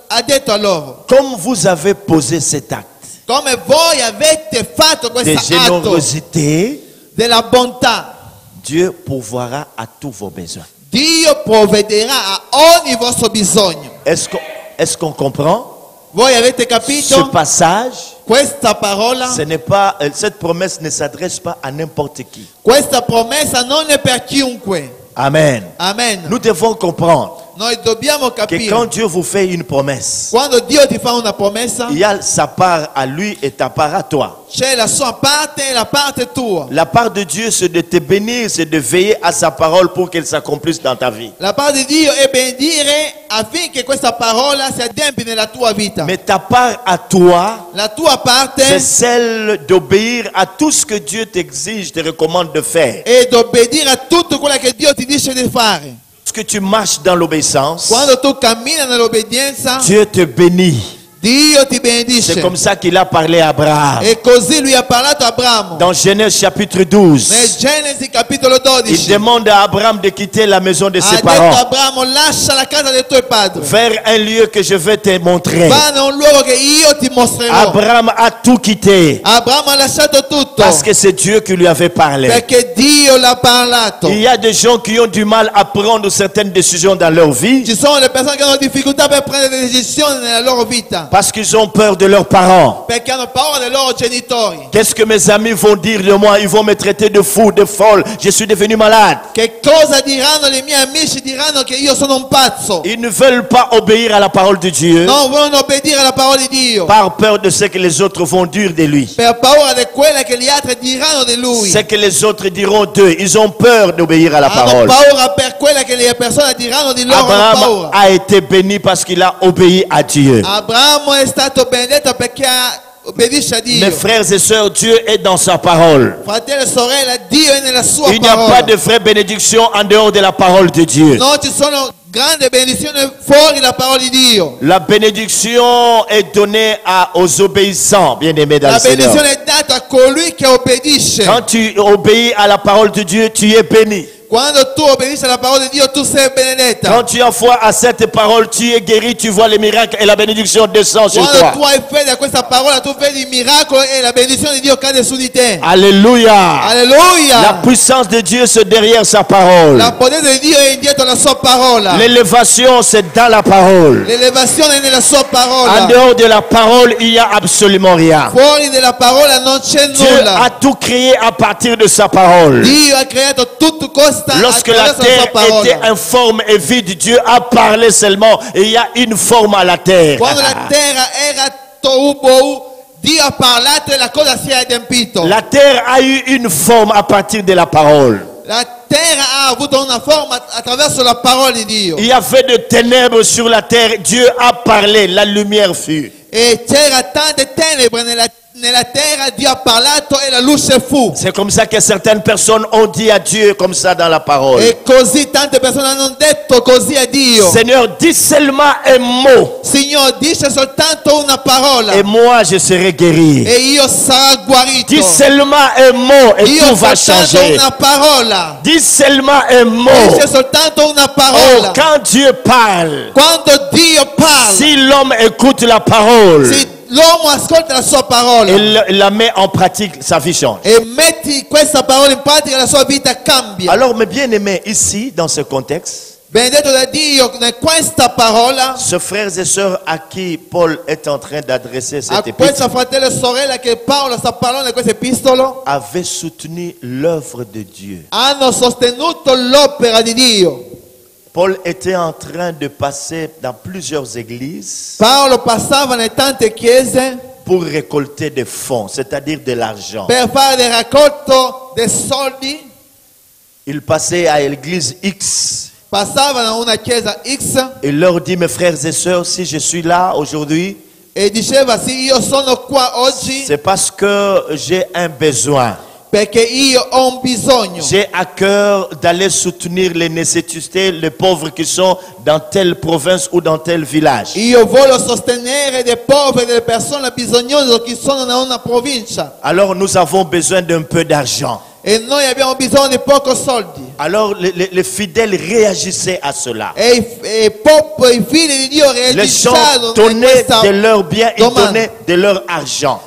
[SPEAKER 3] ha detto a loro,
[SPEAKER 2] Comme vous avez posé cet acte
[SPEAKER 3] come voi avete fatto
[SPEAKER 2] de
[SPEAKER 3] questo atto
[SPEAKER 2] générosité,
[SPEAKER 3] della bontà,
[SPEAKER 2] Dieu pourvoira à tous vos besoins.
[SPEAKER 3] Dio provvederà a ogni vostro bisogno.
[SPEAKER 2] Est-ce qu'on comprend?
[SPEAKER 3] Voi avete
[SPEAKER 2] Ce
[SPEAKER 3] capito?
[SPEAKER 2] passage,
[SPEAKER 3] Questa parola,
[SPEAKER 2] ce n'est pas, cette promesse ne s'adresse pas à n'importe qui.
[SPEAKER 3] questa promessa non è per chiunque.
[SPEAKER 2] Amen.
[SPEAKER 3] Amen.
[SPEAKER 2] Nous devons comprendre
[SPEAKER 3] Noi dobbiamo
[SPEAKER 2] que quand
[SPEAKER 3] capire,
[SPEAKER 2] Dieu vous fait une promesse,
[SPEAKER 3] quando Dio ti fa una promessa,
[SPEAKER 2] il y a sa part à lui et ta part à toi.
[SPEAKER 3] c'è la sua parte e la parte tua.
[SPEAKER 2] La part de Dieu, c'est de te bénir, c'est de veiller à sa parole pour qu'elle s'accomplisse dans ta vie.
[SPEAKER 3] La parte di Dio è benedire affinché questa parola si adempi nella tua vita.
[SPEAKER 2] Mais ta part à toi,
[SPEAKER 3] La tua parte
[SPEAKER 2] c'est celle d'obéir à tout ce que Dieu t'exige, te recommande de faire.
[SPEAKER 3] è di obbedire a tutto quello che Dio ti dice di fare.
[SPEAKER 2] Lorsque tu marches dans l'obéissance,
[SPEAKER 3] Quando tu cammini nell'obbedienza,
[SPEAKER 2] Dieu te bénit.
[SPEAKER 3] Dio ti benedice.
[SPEAKER 2] C'est comme ça qu'il a parlé à Abraham.
[SPEAKER 3] E così lui ha parlato a Abramo.
[SPEAKER 2] Dans Genèse chapitre 12,
[SPEAKER 3] Nel Genesi capitolo 12
[SPEAKER 2] il demande à Abraham de quitter la maison de
[SPEAKER 3] ha
[SPEAKER 2] ses
[SPEAKER 3] detto
[SPEAKER 2] parents
[SPEAKER 3] a Abramo, lascia la casa dei tuoi padri,
[SPEAKER 2] vers un lieu que je vais te montrer.
[SPEAKER 3] va in un luogo che io ti mostrerò.
[SPEAKER 2] Abraham a tout quitté
[SPEAKER 3] Abramo ha lasciato tutto
[SPEAKER 2] parce que c'est Dieu qui lui avait parlé.
[SPEAKER 3] perché Dio l'ha parlato.
[SPEAKER 2] Il y a des gens qui ont du mal à prendre certaines décisions dans leur vie
[SPEAKER 3] Ci sono le persone che hanno difficoltà per prendere delle decisioni nella loro vita
[SPEAKER 2] parce qu'ils ont peur de leurs parents.
[SPEAKER 3] perché hanno paura dei loro genitori.
[SPEAKER 2] Qu'est-ce que mes amis vont dire de moi? Ils vont me traiter de fou, de folle. Je suis devenu malade.
[SPEAKER 3] Che cosa diranno i miei amici? Diranno che io sono un pazzo.
[SPEAKER 2] Ils ne veulent pas obéir à la parole de Dieu
[SPEAKER 3] Non vogliono obbedire alla parola di Dio
[SPEAKER 2] par peur de ce que les autres vont dire de lui.
[SPEAKER 3] per paura di quella che gli altri diranno di lui.
[SPEAKER 2] Ce que les autres diront d'eux. Ils ont peur d'obéir à la
[SPEAKER 3] Hanno
[SPEAKER 2] parole.
[SPEAKER 3] paura per quella che le persone diranno di loro. Hanno
[SPEAKER 2] Abraham
[SPEAKER 3] paura.
[SPEAKER 2] a été béni parce qu'il a obéi à Dieu.
[SPEAKER 3] Abramo è stato benedetto perché obbedisce a Dio.
[SPEAKER 2] Mes frères et sœurs, Dieu est dans sa parole.
[SPEAKER 3] Fratello e sorella, Dio è nella sua
[SPEAKER 2] Il n'y a
[SPEAKER 3] parola.
[SPEAKER 2] pas de vraie bénédiction en dehors de la parole de Dieu.
[SPEAKER 3] Non ci sono grandi benedizioni fuori la parola di Dio.
[SPEAKER 2] La bénédiction est donnée aux obéissants, bien-aimés dans
[SPEAKER 3] La
[SPEAKER 2] le Seigneur.
[SPEAKER 3] benedizione è data a colui che obbedisce.
[SPEAKER 2] Quand tu obéis à la parole de Dieu, tu es béni.
[SPEAKER 3] Quando tu obbedisci alla parola di Dio, tu sei benedetta.
[SPEAKER 2] Quand tu as foi à cette parole, tu es guéri, tu vois les miracles et la bénédiction descend sur
[SPEAKER 3] Quando
[SPEAKER 2] toi.
[SPEAKER 3] tu hai fede a questa parola, tu vedi il miracolo e la benedizione di Dio cade su di te.
[SPEAKER 2] Alléluia. La
[SPEAKER 3] Alleluia!
[SPEAKER 2] puissance de Dieu, c'est derrière sa parole.
[SPEAKER 3] La potenza di Dio è dietro la sua parola.
[SPEAKER 2] L'élévation, c'est dans la parole.
[SPEAKER 3] L'elevazione è nella sua
[SPEAKER 2] En
[SPEAKER 3] parola.
[SPEAKER 2] dehors de la parole, il n'y a absolument rien.
[SPEAKER 3] Fuori della parola non c'è
[SPEAKER 2] Dieu a
[SPEAKER 3] nulla.
[SPEAKER 2] tout créé à partir de sa parole.
[SPEAKER 3] Dio ha creato tutto questo
[SPEAKER 2] Lorsque la
[SPEAKER 3] attraverso la
[SPEAKER 2] terre
[SPEAKER 3] sua parola.
[SPEAKER 2] était informe et vide, Dieu a parlé seulement et il y a une forme à la terre.
[SPEAKER 3] Quando la terra era tohu bohu, Dio ha parlato e la cosa si è adempito.
[SPEAKER 2] La terre a eu une forme à partir de la parole.
[SPEAKER 3] La terra ha avuto una forma attraverso la parola di Dio.
[SPEAKER 2] Il y avait de ténèbres sur la terre. Dieu a parlé, la lumière fut.
[SPEAKER 3] E c'era tante tenebre nella terra, Dio ha parlato e la luce fu.
[SPEAKER 2] C'est comme ça que certaines personnes ont dit à Dieu comme ça dans la parole.
[SPEAKER 3] E così tante persone hanno detto così a Dio.
[SPEAKER 2] Seigneur, dis seulement un mot
[SPEAKER 3] Signore, dice soltanto una parola
[SPEAKER 2] et moi je serai guéri.
[SPEAKER 3] e io sarò guarito.
[SPEAKER 2] Dis seulement un mot et
[SPEAKER 3] Dio
[SPEAKER 2] tout va
[SPEAKER 3] soltanto
[SPEAKER 2] changer.
[SPEAKER 3] una parola.
[SPEAKER 2] Dis seulement un mot.
[SPEAKER 3] Dice soltanto una
[SPEAKER 2] Oh,
[SPEAKER 3] parola.
[SPEAKER 2] quand Dieu parle,
[SPEAKER 3] Quando Dio parla,
[SPEAKER 2] si l'homme écoute la parole
[SPEAKER 3] se l'uomo ascolta la sua parola
[SPEAKER 2] et la met en pratique, sa vie change.
[SPEAKER 3] e metti questa parola in pratica, la sua vita cambia.
[SPEAKER 2] Alors, mes bien-aimés, ici, dans ce contexte,
[SPEAKER 3] Benedetto da Dio, in questa parola,
[SPEAKER 2] ce frères et sœurs à qui Paul est en train d'adresser
[SPEAKER 3] a
[SPEAKER 2] cette épître
[SPEAKER 3] questa fratello e sorella che Paolo sta parlando in questo epistolo,
[SPEAKER 2] avait soutenu l'œuvre de Dieu.
[SPEAKER 3] hanno sostenuto l'opera di Dio.
[SPEAKER 2] Paul était en train de passer dans plusieurs églises
[SPEAKER 3] Paolo passava in tante chiese
[SPEAKER 2] pour récolter des fonds, c'est-à-dire de l'argent.
[SPEAKER 3] per fare del raccolto dei soldi.
[SPEAKER 2] Il passait à l'église X.
[SPEAKER 3] Passava in una chiesa X
[SPEAKER 2] Il leur dit, mes frères et sœurs, si je suis là aujourd'hui,
[SPEAKER 3] e diceva: sì, io sono qua oggi
[SPEAKER 2] c'est parce que j'ai un besoin.
[SPEAKER 3] perché io ho un bisogno.
[SPEAKER 2] J'ai à cœur d'aller soutenir les nécessités, les pauvres qui sont dans telle province ou dans tel village.
[SPEAKER 3] Io voglio sostenere dei poveri, delle persone bisognose che sono in una provincia.
[SPEAKER 2] Alors nous avons besoin d'un peu d'argent.
[SPEAKER 3] E noi abbiamo bisogno di poco soldi.
[SPEAKER 2] Alors les fidèles réagissaient à cela.
[SPEAKER 3] E i figli di Dio
[SPEAKER 2] Les gens
[SPEAKER 3] reagiscono a
[SPEAKER 2] donnaient
[SPEAKER 3] questa
[SPEAKER 2] de leurs biens et
[SPEAKER 3] domanda.
[SPEAKER 2] donnaient de leur argent.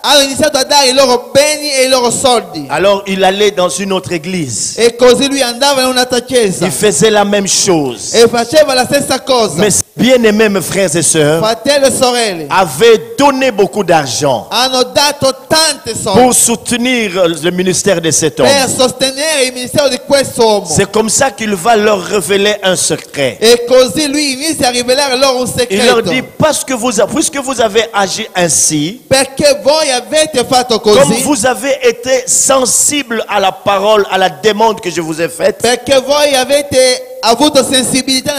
[SPEAKER 3] Hanno iniziato a dare i loro beni e i loro soldi.
[SPEAKER 2] Alors il allait dans une autre église.
[SPEAKER 3] E così lui andava in un'altra chiesa
[SPEAKER 2] Il faisait la même chose.
[SPEAKER 3] e faceva la stessa cosa.
[SPEAKER 2] Mais bien-aimés, mes frères et sœurs,
[SPEAKER 3] Fratelli e sorelle,
[SPEAKER 2] avaient donné beaucoup d'argent
[SPEAKER 3] hanno dato tante
[SPEAKER 2] pour
[SPEAKER 3] soldi
[SPEAKER 2] soutenir le ministère de cet homme.
[SPEAKER 3] per sostenere il ministero di questo uomo.
[SPEAKER 2] C'est comme ça qu'il va leur révéler un secret.
[SPEAKER 3] E così lui inizia a rivelare loro un
[SPEAKER 2] Il leur
[SPEAKER 3] segreto.
[SPEAKER 2] dit, puisque vous avez agi ainsi,
[SPEAKER 3] Perché voi avete fatto
[SPEAKER 2] comme
[SPEAKER 3] così,
[SPEAKER 2] vous avez été sensible à la parole, à la demande que je vous ai faite,
[SPEAKER 3] perché voi avete avuto sensibilità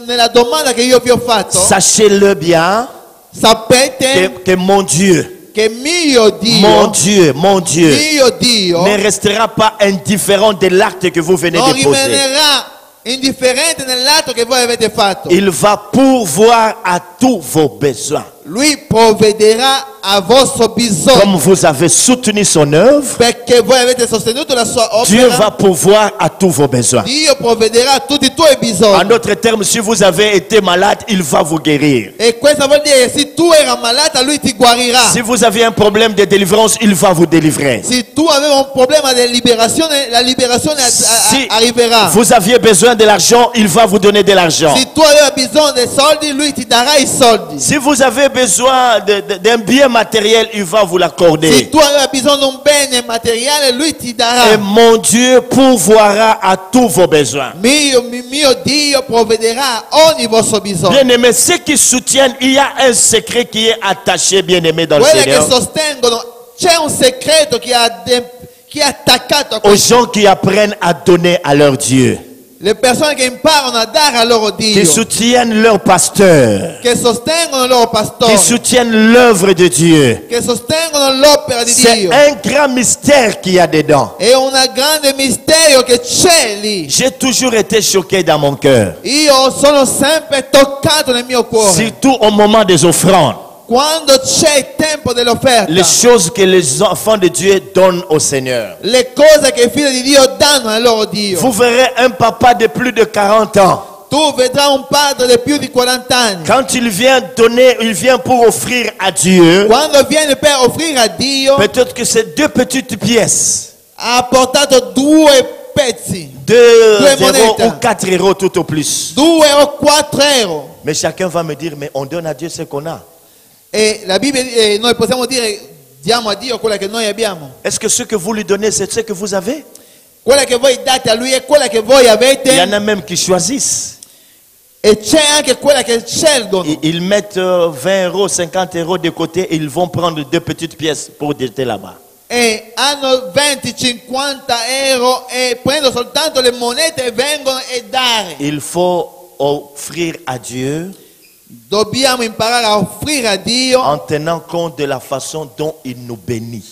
[SPEAKER 3] nella domanda che io vi ho fatto,
[SPEAKER 2] sachez-le bien
[SPEAKER 3] sapete
[SPEAKER 2] que mon Dieu,
[SPEAKER 3] che mio
[SPEAKER 2] mon
[SPEAKER 3] Dio,
[SPEAKER 2] Dieu
[SPEAKER 3] mio Dio
[SPEAKER 2] ne restera pas indifférent de l'acte que vous venez
[SPEAKER 3] non
[SPEAKER 2] de poser.
[SPEAKER 3] rimanerà indifferente nell'atto che voi avete fatto.
[SPEAKER 2] Il va pourvoir à tous vos besoins.
[SPEAKER 3] Lui provvederà a vostro bisogno.
[SPEAKER 2] Comme vous avez soutenu son œuvre,
[SPEAKER 3] Perché voi avete sostenuto la sua
[SPEAKER 2] Dieu
[SPEAKER 3] opera.
[SPEAKER 2] va pourvoir à tous vos besoins.
[SPEAKER 3] Dio provvederà a tutti i tuoi
[SPEAKER 2] En
[SPEAKER 3] bisogni.
[SPEAKER 2] d'autres termes, si vous avez été malade, il va vous guérir.
[SPEAKER 3] E questo vuol dire che se tu eri malata, lui ti guarirà.
[SPEAKER 2] Si vous avez un problème de délivrance, il va vous délivrer.
[SPEAKER 3] Se tu avevi un problema di liberazione, la liberazione
[SPEAKER 2] Si
[SPEAKER 3] arriverà.
[SPEAKER 2] vous aviez besoin de l'argent, il va vous donner de l'argent.
[SPEAKER 3] Se tu avevi bisogno dei soldi, lui ti darà i soldi.
[SPEAKER 2] Si vous avez besoin d'un bien matériel, il va vous
[SPEAKER 3] Se
[SPEAKER 2] l'accorder.
[SPEAKER 3] tu avevi bisogno di un bene materiale, lui ti
[SPEAKER 2] Et
[SPEAKER 3] darà.
[SPEAKER 2] mon Dieu pourvoira à tous vos besoins.
[SPEAKER 3] Mio Dio provvederà a ogni vostro bisogno.
[SPEAKER 2] Bien-aimés, ceux qui soutiennent, il y a un secret qui est attaché, bien-aimés, dans le
[SPEAKER 3] Quelli che
[SPEAKER 2] Seigneur.
[SPEAKER 3] sostengono, c'è un segreto che è attaccato a
[SPEAKER 2] Aux
[SPEAKER 3] questo.
[SPEAKER 2] gens qui apprennent à donner à leur Dieu.
[SPEAKER 3] Le persone che imparano a dare al loro
[SPEAKER 2] Qui
[SPEAKER 3] Dio,
[SPEAKER 2] soutiennent leur pasteur.
[SPEAKER 3] che sostengono il loro
[SPEAKER 2] Qui
[SPEAKER 3] pastore,
[SPEAKER 2] soutiennent l'œuvre de Dieu.
[SPEAKER 3] che sostengono l'opera di
[SPEAKER 2] C'est
[SPEAKER 3] Dio.
[SPEAKER 2] un grand mystère qu'il y a dedans.
[SPEAKER 3] È un grande mistero che c'è lì.
[SPEAKER 2] J'ai toujours été choqué dans mon cœur.
[SPEAKER 3] Io sono sempre toccato nel mio cuore.
[SPEAKER 2] Surtout au moment des offrandes.
[SPEAKER 3] Quando c'è il tempo dell'offerta,
[SPEAKER 2] Les choses que les enfants de Dieu donnent au Seigneur.
[SPEAKER 3] le cose che i figli di Dio danno al loro Dio.
[SPEAKER 2] Vous verrez un papa de plus de 40 ans.
[SPEAKER 3] Tu vedrai un padre di più di 40 anni.
[SPEAKER 2] Quand il vient donner, il vient pour offrir à Dieu.
[SPEAKER 3] Quando viene per offrire a Dio,
[SPEAKER 2] Peut-être que c'est 2 petites pièces.
[SPEAKER 3] ha portato 2 pezzi,
[SPEAKER 2] 2
[SPEAKER 3] Due
[SPEAKER 2] euros
[SPEAKER 3] monete.
[SPEAKER 2] ou 4 euros tout au plus.
[SPEAKER 3] 2 o 4 euro.
[SPEAKER 2] Mais chacun va me dire, mais on donne à Dieu ce qu'on a.
[SPEAKER 3] E la Bibbia, noi possiamo dire, diamo a Dio quella che noi abbiamo.
[SPEAKER 2] Est-ce que ce que vous lui donnez, c'est ce que vous avez?
[SPEAKER 3] Quella che voi date a Lui è quella che voi
[SPEAKER 2] Il y en
[SPEAKER 3] avete,
[SPEAKER 2] a même qui choisissent.
[SPEAKER 3] e c'è anche quella che scelgono.
[SPEAKER 2] Ils mettent 20 euros, 50 euros de côté et ils vont prendre 2 petites pièces pour jeter là-bas.
[SPEAKER 3] E hanno 20, 50 euro e prendono soltanto le monete e vengono e dare.
[SPEAKER 2] Il faut offrir à Dieu
[SPEAKER 3] Dobbiamo imparare a offrire a Dio
[SPEAKER 2] en tenant compte de la façon dont il nous bénit.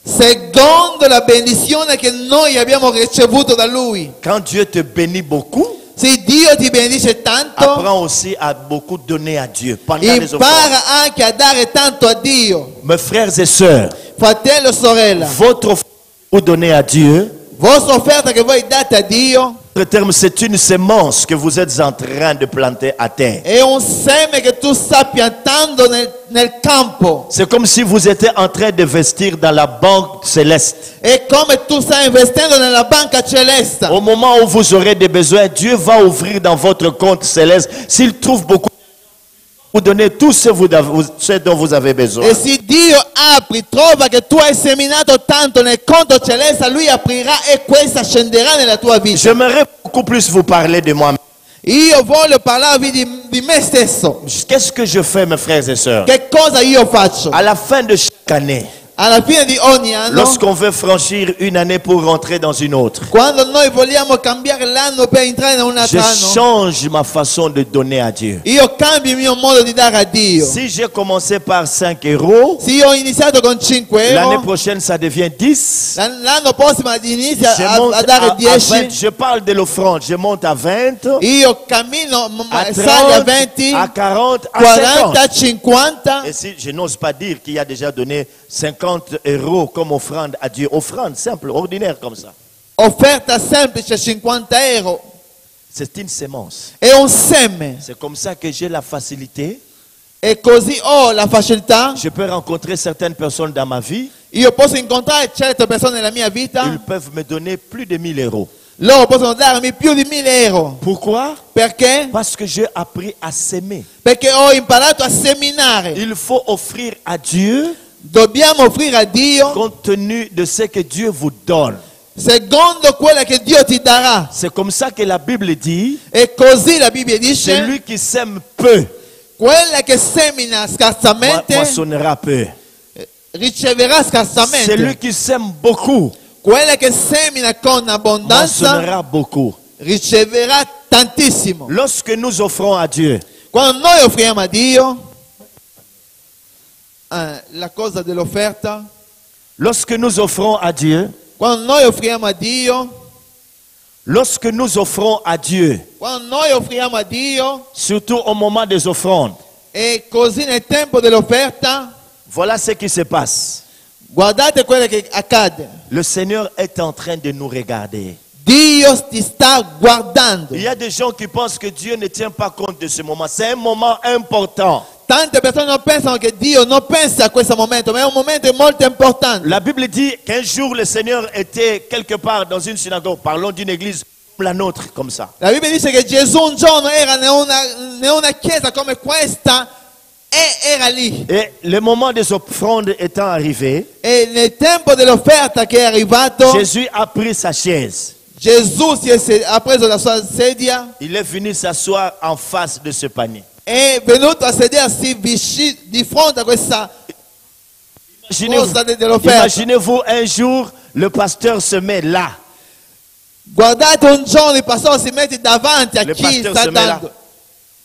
[SPEAKER 3] secondo la benedizione che noi abbiamo ricevuto da Lui.
[SPEAKER 2] Quand Dieu te bénit beaucoup,
[SPEAKER 3] Se Dio ti benedice tanto,
[SPEAKER 2] apprends aussi à beaucoup donner à Dieu pendant les offrandes.
[SPEAKER 3] impara anche a dare tanto a Dio.
[SPEAKER 2] Mes frères et sœurs,
[SPEAKER 3] Fratello, sorella,
[SPEAKER 2] votre offrande que vous donnez à Dieu,
[SPEAKER 3] vostra offerta che voi date a Dio
[SPEAKER 2] en termes, c'est une semence que vous êtes en train de planter à terre.
[SPEAKER 3] è un seme che tu stai piantando nel campo.
[SPEAKER 2] C'est comme si vous étiez en train d'investir dans la banque céleste.
[SPEAKER 3] È come tu stai investendo nella banca celeste.
[SPEAKER 2] Au moment où vous aurez des besoins, Dieu va ouvrir dans votre compte céleste. S'il trouve beaucoup, vous donnez tout ce dont vous avez besoin.
[SPEAKER 3] E se Dio apri, trova che tu hai seminato tanto nel conto celeste, Lui aprirà e questa scenderà nella tua vita.
[SPEAKER 2] J'aimerais beaucoup plus vous parler de moi.
[SPEAKER 3] Io voglio parlarvi di me stesso.
[SPEAKER 2] Qu'est-ce que je fais, mes frères et sœurs?
[SPEAKER 3] Che cosa io faccio?
[SPEAKER 2] À la fin de chaque année,
[SPEAKER 3] Alla fine di ogni anno,
[SPEAKER 2] lorsqu'on veut franchir une année pour rentrer dans une autre,
[SPEAKER 3] quando noi vogliamo cambiare l'anno per entrare in un altro
[SPEAKER 2] je
[SPEAKER 3] anno,
[SPEAKER 2] change ma façon de donner à Dieu.
[SPEAKER 3] io cambio il mio modo di dare a Dio.
[SPEAKER 2] Si j'ai commencé par 5 euros,
[SPEAKER 3] Se io ho iniziato con 5
[SPEAKER 2] l'année
[SPEAKER 3] euro,
[SPEAKER 2] prochaine ça devient 10.
[SPEAKER 3] l'anno prossimo inizia
[SPEAKER 2] Je
[SPEAKER 3] a
[SPEAKER 2] monte
[SPEAKER 3] dare
[SPEAKER 2] à 20.
[SPEAKER 3] 10,
[SPEAKER 2] Je parle de l'offrande, je monte à 20,
[SPEAKER 3] io cammino,
[SPEAKER 2] à
[SPEAKER 3] sale a
[SPEAKER 2] 30,
[SPEAKER 3] 20,
[SPEAKER 2] à 40, à
[SPEAKER 3] 40,
[SPEAKER 2] 50.
[SPEAKER 3] 50.
[SPEAKER 2] Et si je n'ose pas dire qu'il a déjà donné 50 euros comme offrande à Dieu, offrande simple, ordinaire comme ça.
[SPEAKER 3] Offerta semplice 50 euro.
[SPEAKER 2] C'est une sémence.
[SPEAKER 3] È un seme.
[SPEAKER 2] C'est comme ça que j'ai la facilité.
[SPEAKER 3] E così ho la facilità.
[SPEAKER 2] Je peux rencontrer certaines personnes dans ma vie.
[SPEAKER 3] Io posso incontrare certe persone nella mia vita.
[SPEAKER 2] Ils peuvent me donner plus de 1000 euros.
[SPEAKER 3] Loro possono darmi più di 1000 euro.
[SPEAKER 2] Pourquoi?
[SPEAKER 3] Perché?
[SPEAKER 2] Parce que j'ai appris à s'aimer.
[SPEAKER 3] Perché ho imparato a seminare.
[SPEAKER 2] Il faut offrir à Dieu
[SPEAKER 3] Dobbiamo offrire a Dio
[SPEAKER 2] compte tenu de ce que Dieu vous donne.
[SPEAKER 3] secondo quello che Dio ti darà.
[SPEAKER 2] C'est comme ça que la Bible dit,
[SPEAKER 3] E così la Bibbia dice:
[SPEAKER 2] celui qui sème peu
[SPEAKER 3] quella che semina scarsamente
[SPEAKER 2] moissonnera peu.
[SPEAKER 3] riceverà scarsamente.
[SPEAKER 2] Celui qui sème beaucoup
[SPEAKER 3] Quella che semina con abbondanza
[SPEAKER 2] moissonnera beaucoup.
[SPEAKER 3] riceverà tantissimo.
[SPEAKER 2] Lorsque nous offrons à Dieu,
[SPEAKER 3] Quando noi offriamo a Dio la cosa dell'offerta,
[SPEAKER 2] lorsque nous offrons à Dieu,
[SPEAKER 3] quando noi offriamo a Dio,
[SPEAKER 2] Lorsque nous offrons à Dieu,
[SPEAKER 3] Quando noi offriamo a Dio,
[SPEAKER 2] surtout au moment des offrandes,
[SPEAKER 3] e così nel tempo dell'offerta,
[SPEAKER 2] voilà ce qui se passe.
[SPEAKER 3] guardate quello che accade.
[SPEAKER 2] Le Seigneur est en train de nous regarder.
[SPEAKER 3] Dio ti sta guardando.
[SPEAKER 2] Il y a des gens qui pensent que Dieu ne tient pas compte de ce moment. C'est un moment important.
[SPEAKER 3] Tante persone non pensano che Dio non pensa a questo momento, ma è un momento molto importante.
[SPEAKER 2] La Bible dit qu'un jour le Seigneur était quelque part dans une synagogue, parlons d'une église comme la nôtre, comme ça.
[SPEAKER 3] La Bibbia dice che Gesù un giorno era in una chiesa come questa e era lì.
[SPEAKER 2] Et le moment des offrandes étant arrivé,
[SPEAKER 3] E nel tempo dell'offerta che è arrivato,
[SPEAKER 2] Jésus a pris sa chaise.
[SPEAKER 3] Gesù ha preso la sua sedia,
[SPEAKER 2] Il est venu s'asseoir en face de ce panier.
[SPEAKER 3] è venuto a sedersi di fronte a questa cosa dell'offerta.
[SPEAKER 2] Imaginez-vous un jour, le pasteur se met là.
[SPEAKER 3] Guardate un giorno il pastore si mette davanti a
[SPEAKER 2] Le
[SPEAKER 3] chi
[SPEAKER 2] pasteur
[SPEAKER 3] sta
[SPEAKER 2] se met là.
[SPEAKER 3] dando.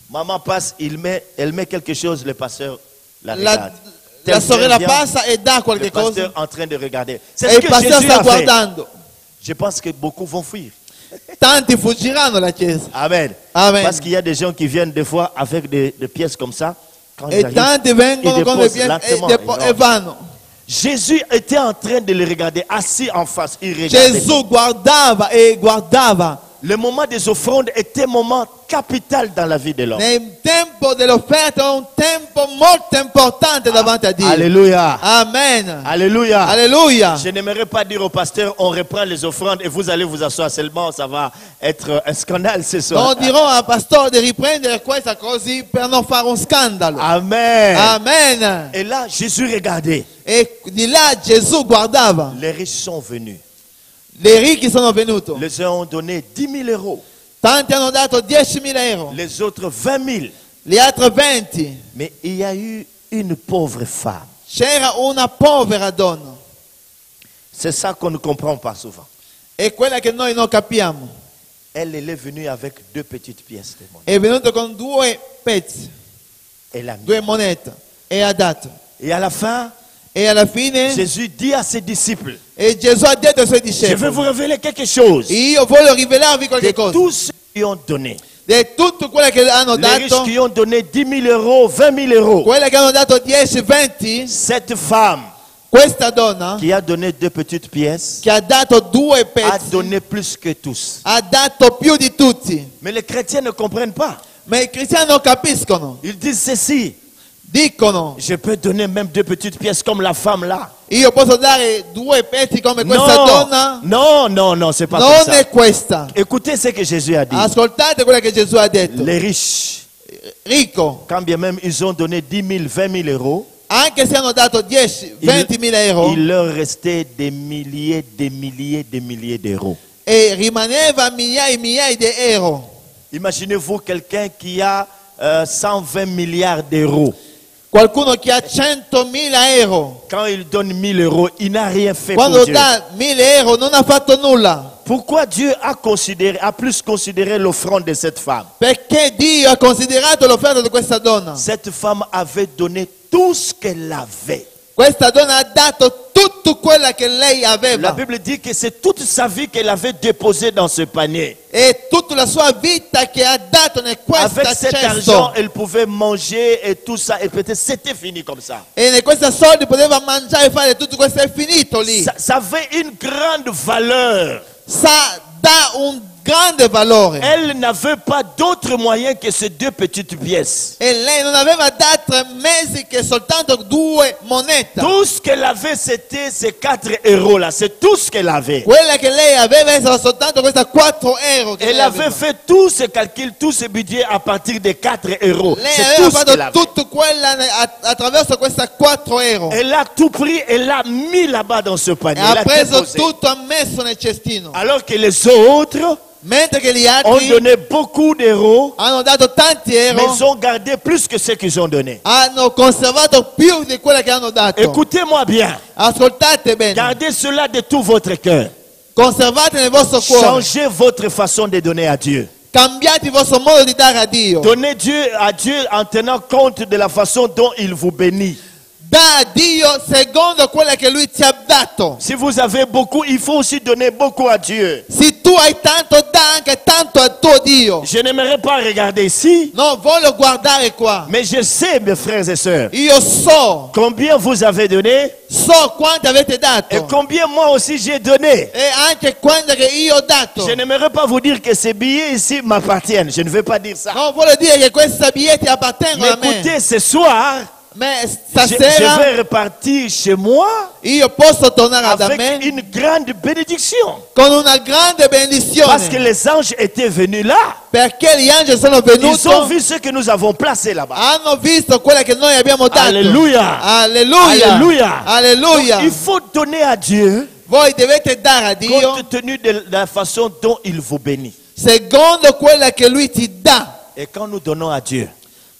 [SPEAKER 2] Maman passe, elle met quelque chose, le pasteur la
[SPEAKER 3] La
[SPEAKER 2] regarde.
[SPEAKER 3] la sorella
[SPEAKER 2] Vient,
[SPEAKER 3] passa e dà
[SPEAKER 2] le
[SPEAKER 3] qualche
[SPEAKER 2] pasteur
[SPEAKER 3] cosa
[SPEAKER 2] en train de regarder.
[SPEAKER 3] e
[SPEAKER 2] C'est ce
[SPEAKER 3] il
[SPEAKER 2] que
[SPEAKER 3] pastore
[SPEAKER 2] Jésus
[SPEAKER 3] sta
[SPEAKER 2] a fait.
[SPEAKER 3] guardando.
[SPEAKER 2] Je pense que beaucoup vont fuir.
[SPEAKER 3] Tanti fuggiranno la chiesa.
[SPEAKER 2] Amen.
[SPEAKER 3] Amen.
[SPEAKER 2] Parce qu'il y a des gens qui viennent des fois avec des pièces comme ça. Quand
[SPEAKER 3] E
[SPEAKER 2] ils arrivent,
[SPEAKER 3] tanti vengono
[SPEAKER 2] ils
[SPEAKER 3] con le
[SPEAKER 2] déposent
[SPEAKER 3] piedi
[SPEAKER 2] lentement,
[SPEAKER 3] e vanno.
[SPEAKER 2] Jésus était en train de le regarder, assis en face. Il regardait.
[SPEAKER 3] Gesù guardava e guardava.
[SPEAKER 2] Le moment des offrandes était un moment capital dans la vie de l'homme.
[SPEAKER 3] Nel tempo dell'offerta è un tempo molto importante davanti a Dio.
[SPEAKER 2] Alléluia.
[SPEAKER 3] Amen.
[SPEAKER 2] Alléluia.
[SPEAKER 3] Alleluia.
[SPEAKER 2] Je n'aimerais pas dire au pasteur, on reprend les offrandes et vous allez vous asseoir seulement, ça va être un scandale ce soir.
[SPEAKER 3] Non dirò al pastore di riprendere questa così per non fare un scandalo.
[SPEAKER 2] Amen.
[SPEAKER 3] Amen.
[SPEAKER 2] Et là, Jésus regardait.
[SPEAKER 3] E di là Gesù guardava.
[SPEAKER 2] Les riches sont venus.
[SPEAKER 3] Le ricchi sono venuti.
[SPEAKER 2] Les uns ont donné 10 000 euros.
[SPEAKER 3] Tanti hanno dato 10.000 euro.
[SPEAKER 2] Les autres 20 000.
[SPEAKER 3] Gli altri 20.
[SPEAKER 2] Mais il y a eu une pauvre femme.
[SPEAKER 3] C'era una povera donna.
[SPEAKER 2] C'est ça qu'on ne comprend pas souvent.
[SPEAKER 3] È quella che noi non capiamo.
[SPEAKER 2] Elle est venue avec 2 petites pièces de monnaie.
[SPEAKER 3] È venuta con 2 pezzi,
[SPEAKER 2] Elle a mis.
[SPEAKER 3] 2 monete. E ha dato.
[SPEAKER 2] Et à la fin,
[SPEAKER 3] E alla fine
[SPEAKER 2] Jésus dit à ses disciples,
[SPEAKER 3] e Gesù ha detto ai suoi
[SPEAKER 2] je vais vous
[SPEAKER 3] discepoli:
[SPEAKER 2] révéler quelque chose.
[SPEAKER 3] io voglio rivelarvi
[SPEAKER 2] De
[SPEAKER 3] qualche cosa.
[SPEAKER 2] tous ceux qui ont donné.
[SPEAKER 3] Di tutto quello che hanno
[SPEAKER 2] Les riches
[SPEAKER 3] dato,
[SPEAKER 2] qui ont donné 10 000 euros, 20 000 euros.
[SPEAKER 3] quelle che hanno dato 10, 20,
[SPEAKER 2] Cette femme
[SPEAKER 3] questa donna
[SPEAKER 2] qui a donné 2 petites pièces
[SPEAKER 3] che ha dato 2
[SPEAKER 2] a
[SPEAKER 3] pezzi
[SPEAKER 2] donné plus que tous.
[SPEAKER 3] ha dato più di tutti.
[SPEAKER 2] Mais les chrétiens ne comprennent pas.
[SPEAKER 3] Ma i cristiani non capiscono.
[SPEAKER 2] Ils disent ceci,
[SPEAKER 3] Dicono:
[SPEAKER 2] je peux donner même 2 petites pièces comme la femme là.
[SPEAKER 3] io posso dare 2 pezzi come questa donna?
[SPEAKER 2] Non, c'est pas
[SPEAKER 3] Non
[SPEAKER 2] comme ça.
[SPEAKER 3] è questa.
[SPEAKER 2] Écoutez ce que Jésus a dit.
[SPEAKER 3] Ascoltate quello che Gesù ha detto.
[SPEAKER 2] Les riches,
[SPEAKER 3] Ricco,
[SPEAKER 2] quand bien même ils ont donné 10 000, 20 000 euros,
[SPEAKER 3] anche se hanno dato 10, 20.000 euro,
[SPEAKER 2] il leur restait des milliers, des milliers, des milliers d'euros.
[SPEAKER 3] e rimaneva migliaia e migliaia di euro.
[SPEAKER 2] Imaginez-vous quelqu'un qui a 120 milliards d'euros.
[SPEAKER 3] Qualcuno che ha 100.000 euro,
[SPEAKER 2] Quand il donne 1000 euros, il n'a rien fait
[SPEAKER 3] quando
[SPEAKER 2] pour Dieu.
[SPEAKER 3] dà 1.000 euro non ha fatto nulla.
[SPEAKER 2] Pourquoi Dieu a plus considéré l'offrande de cette femme?
[SPEAKER 3] Perché Dio ha considerato l'offerta di questa donna.
[SPEAKER 2] Cette femme avait donné tout ce qu'elle avait.
[SPEAKER 3] Questa donna ha dato tutto quello che lei
[SPEAKER 2] La
[SPEAKER 3] aveva.
[SPEAKER 2] Bible dit que c'est toute sa vie qu'elle avait déposé dans ce panier.
[SPEAKER 3] E tutta la sua vita che ha dato in
[SPEAKER 2] Avec
[SPEAKER 3] questa
[SPEAKER 2] cet argent,
[SPEAKER 3] cesto.
[SPEAKER 2] elle pouvait manger et tout ça. Et peut-être c'était fini comme ça.
[SPEAKER 3] E in questi soldi poteva mangiare e fare tutto questo, è finito lì.
[SPEAKER 2] Ça avait une grande valeur.
[SPEAKER 3] Dà un grande valore.
[SPEAKER 2] Elle n'avait pas d'autre moyen que ces 2 petites pièces.
[SPEAKER 3] E lei non aveva d'altri mezzi che soltanto 2 monete.
[SPEAKER 2] Tout ce qu'elle avait, c'était ces 4 euros là. C'est tout ce qu'elle avait.
[SPEAKER 3] Quella che lei aveva era soltanto questa 4 euro. Che
[SPEAKER 2] Elle
[SPEAKER 3] lei
[SPEAKER 2] avait
[SPEAKER 3] aveva.
[SPEAKER 2] fait tous ses calculs, tout ce budget à partir de 4 euros.
[SPEAKER 3] Lei
[SPEAKER 2] C'est
[SPEAKER 3] aveva
[SPEAKER 2] tout ce
[SPEAKER 3] fatto
[SPEAKER 2] qu'elle avait.
[SPEAKER 3] tutto quella attraverso questa 4 euro.
[SPEAKER 2] Elle a tout pris et l'a mis là-bas dans ce
[SPEAKER 3] E
[SPEAKER 2] panier.
[SPEAKER 3] ha
[SPEAKER 2] Elle a
[SPEAKER 3] preso
[SPEAKER 2] déposé.
[SPEAKER 3] tutto, ha messo nel cestino.
[SPEAKER 2] Alors que les autres
[SPEAKER 3] Mentre che gli
[SPEAKER 2] ont
[SPEAKER 3] altri
[SPEAKER 2] donné beaucoup d'euros,
[SPEAKER 3] hanno dato tanti
[SPEAKER 2] mais
[SPEAKER 3] euro,
[SPEAKER 2] ils ont gardé plus que ce qu'ils ont donné.
[SPEAKER 3] hanno conservato più di quella che hanno dato.
[SPEAKER 2] Écoutez-moi bien.
[SPEAKER 3] Ascoltate bene.
[SPEAKER 2] Gardez cela de tout votre cœur.
[SPEAKER 3] Conservate nel vostro cuore.
[SPEAKER 2] Changez votre façon de donner à Dieu.
[SPEAKER 3] Cambiate il vostro modo di dare a Dio.
[SPEAKER 2] Donnez Dieu à Dieu en tenant compte de la façon dont il vous bénit.
[SPEAKER 3] dà a Dio secondo quella che Lui ti ha dato.
[SPEAKER 2] Si vous avez beaucoup, il faut aussi donner beaucoup à Dieu.
[SPEAKER 3] Se tu hai tanto, dà anche tanto a tuo Dio.
[SPEAKER 2] Je n'aimerais pas regarder ici,
[SPEAKER 3] Non voglio guardare qua.
[SPEAKER 2] mais je sais, mes frères et sœurs,
[SPEAKER 3] Io so
[SPEAKER 2] combien vous avez donné
[SPEAKER 3] quanto avete
[SPEAKER 2] et
[SPEAKER 3] dato.
[SPEAKER 2] combien moi aussi j'ai donné.
[SPEAKER 3] E anche quanto che io ho dato.
[SPEAKER 2] Je n'aimerais pas vous dire que ces billets ici m'appartiennent. Je ne veux pas dire ça.
[SPEAKER 3] Non voglio dire che questi biglietti appartengono
[SPEAKER 2] Mais
[SPEAKER 3] a me.
[SPEAKER 2] écoutez, ce soir,
[SPEAKER 3] Ma
[SPEAKER 2] je
[SPEAKER 3] stasera
[SPEAKER 2] vais repartir chez moi
[SPEAKER 3] io posso tornare da
[SPEAKER 2] avec
[SPEAKER 3] me
[SPEAKER 2] une grande bénédiction.
[SPEAKER 3] con una grande benedizione.
[SPEAKER 2] Parce que les anges étaient venus là.
[SPEAKER 3] Perché gli angeli sono venuti.
[SPEAKER 2] Ils ont vu ce que nous avons placé là-bas.
[SPEAKER 3] Hanno visto quella che noi abbiamo dato.
[SPEAKER 2] Alleluia.
[SPEAKER 3] Alleluia.
[SPEAKER 2] Alleluia.
[SPEAKER 3] Alleluia.
[SPEAKER 2] Donc, il faut donner à Dieu
[SPEAKER 3] Voi dovete dare a Dio
[SPEAKER 2] compte tenu de la façon dont il vous bénit.
[SPEAKER 3] secondo quella che Lui ti dà.
[SPEAKER 2] Et quand nous donnons à Dieu,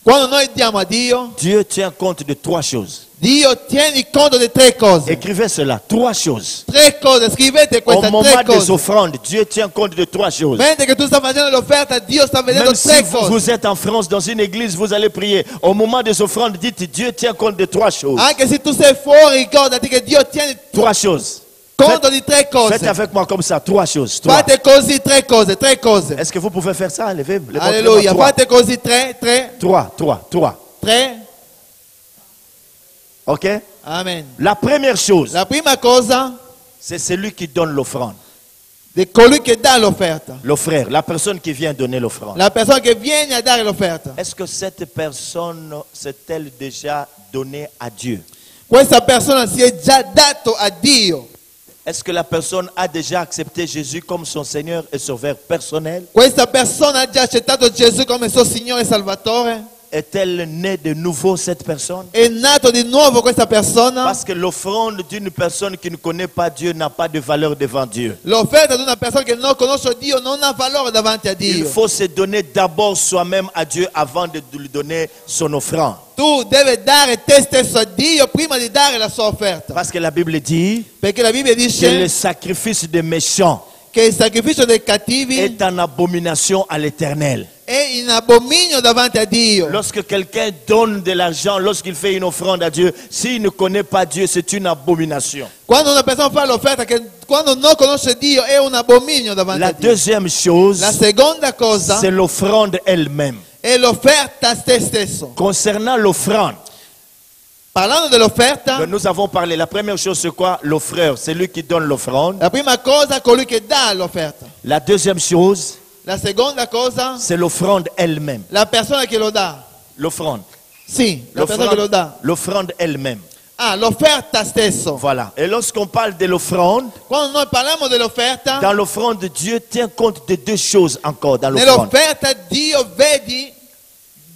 [SPEAKER 3] Quando noi diamo a Dio,
[SPEAKER 2] Dieu tient compte de trois choses.
[SPEAKER 3] Dio tiene conto di tre cose.
[SPEAKER 2] Écrivez cela, trois choses.
[SPEAKER 3] Tre cose, scrivete
[SPEAKER 2] Au
[SPEAKER 3] queste
[SPEAKER 2] moment
[SPEAKER 3] tre
[SPEAKER 2] des
[SPEAKER 3] cose.
[SPEAKER 2] offrandes, Dieu tient compte de trois choses.
[SPEAKER 3] Mentre che tu stai facendo l'offerta, Dio sta vedendo
[SPEAKER 2] Même si
[SPEAKER 3] tre
[SPEAKER 2] vous,
[SPEAKER 3] cose.
[SPEAKER 2] vous êtes en France, dans une église, vous allez prier. Au moment des offrandes, dites Dieu tient compte de trois choses.
[SPEAKER 3] Anche se tu sei fuori, ricordati che Dio tiene
[SPEAKER 2] Trois choses.
[SPEAKER 3] conto di tre cose.
[SPEAKER 2] Faites avec moi comme ça, trois choses. Trois.
[SPEAKER 3] Fate così tre cose, tre cose.
[SPEAKER 2] Est-ce que vous pouvez faire ça? Levez,
[SPEAKER 3] Alleluia.
[SPEAKER 2] trois.
[SPEAKER 3] Fate così tre.
[SPEAKER 2] Trois. Ok?
[SPEAKER 3] Amen.
[SPEAKER 2] La première chose,
[SPEAKER 3] La prima cosa
[SPEAKER 2] c'est celui qui donne l'offrande.
[SPEAKER 3] di colui che dà l'offerta.
[SPEAKER 2] L'offreur, la personne qui vient donner l'offrande.
[SPEAKER 3] La persona che viene a dare l'offerta.
[SPEAKER 2] Est-ce que cette personne s'est-elle déjà donnée à Dieu?
[SPEAKER 3] Questa persona si è già dato a Dio.
[SPEAKER 2] Est-ce que la personne a déjà accepté Jésus comme son Seigneur et Sauveur personnel?
[SPEAKER 3] Questa persona ha già accettato Gesù come suo Signore e Salvatore.
[SPEAKER 2] Est-elle née de nouveau cette personne?
[SPEAKER 3] È nato di nuovo questa persona.
[SPEAKER 2] Parce que l'offrande d'une personne qui ne connaît pas Dieu n'a pas de valeur devant Dieu.
[SPEAKER 3] L'offerta di una persona che non conosce Dio non ha valore davanti a
[SPEAKER 2] Il
[SPEAKER 3] Dio.
[SPEAKER 2] faut se donner d'abord soi-même à Dieu avant de lui donner son offrande.
[SPEAKER 3] Tu devi dare te stesso a Dio prima di dare la sua offerta.
[SPEAKER 2] Parce que la Bible dit
[SPEAKER 3] Perché la Bibbia
[SPEAKER 2] que le
[SPEAKER 3] dice
[SPEAKER 2] sacrifice des méchants
[SPEAKER 3] che il sacrificio dei cattivi
[SPEAKER 2] est en abomination à l'Éternel.
[SPEAKER 3] è in abominio davanti a Dio.
[SPEAKER 2] Lorsque quelqu'un donne de l'argent, lorsqu'il fait une offrande à Dieu, s'il ne connaît pas Dieu, c'est une abomination.
[SPEAKER 3] Quando una persona fa l'offerta, che quando non conosce Dio è un abominio davanti
[SPEAKER 2] La
[SPEAKER 3] a Dio.
[SPEAKER 2] deuxième chose,
[SPEAKER 3] La seconda cosa
[SPEAKER 2] c'est l'offrande elle-même.
[SPEAKER 3] è l'offerta te stesso.
[SPEAKER 2] Concernant l'offrande,
[SPEAKER 3] Parlando dell'offerta,
[SPEAKER 2] nous avons parlé. La première chose, c'est quoi? L'offreur, c'est lui qui donne l'offrande.
[SPEAKER 3] la prima cosa è colui che dà l'offerta.
[SPEAKER 2] La deuxième chose,
[SPEAKER 3] La seconda cosa,
[SPEAKER 2] c'est l'offrande elle-même.
[SPEAKER 3] la persona che lo dà.
[SPEAKER 2] L'offrande.
[SPEAKER 3] Sì, la persona che lo dà.
[SPEAKER 2] L'offrande elle-même.
[SPEAKER 3] Ah, l'offerta stesso.
[SPEAKER 2] Voilà. Et lorsqu'on parle de l'offrande,
[SPEAKER 3] Quando noi parliamo dell'offerta,
[SPEAKER 2] dans l'offrande, Dieu tient compte de deux choses encore dans l'offrande.
[SPEAKER 3] nell'offerta Dio vedi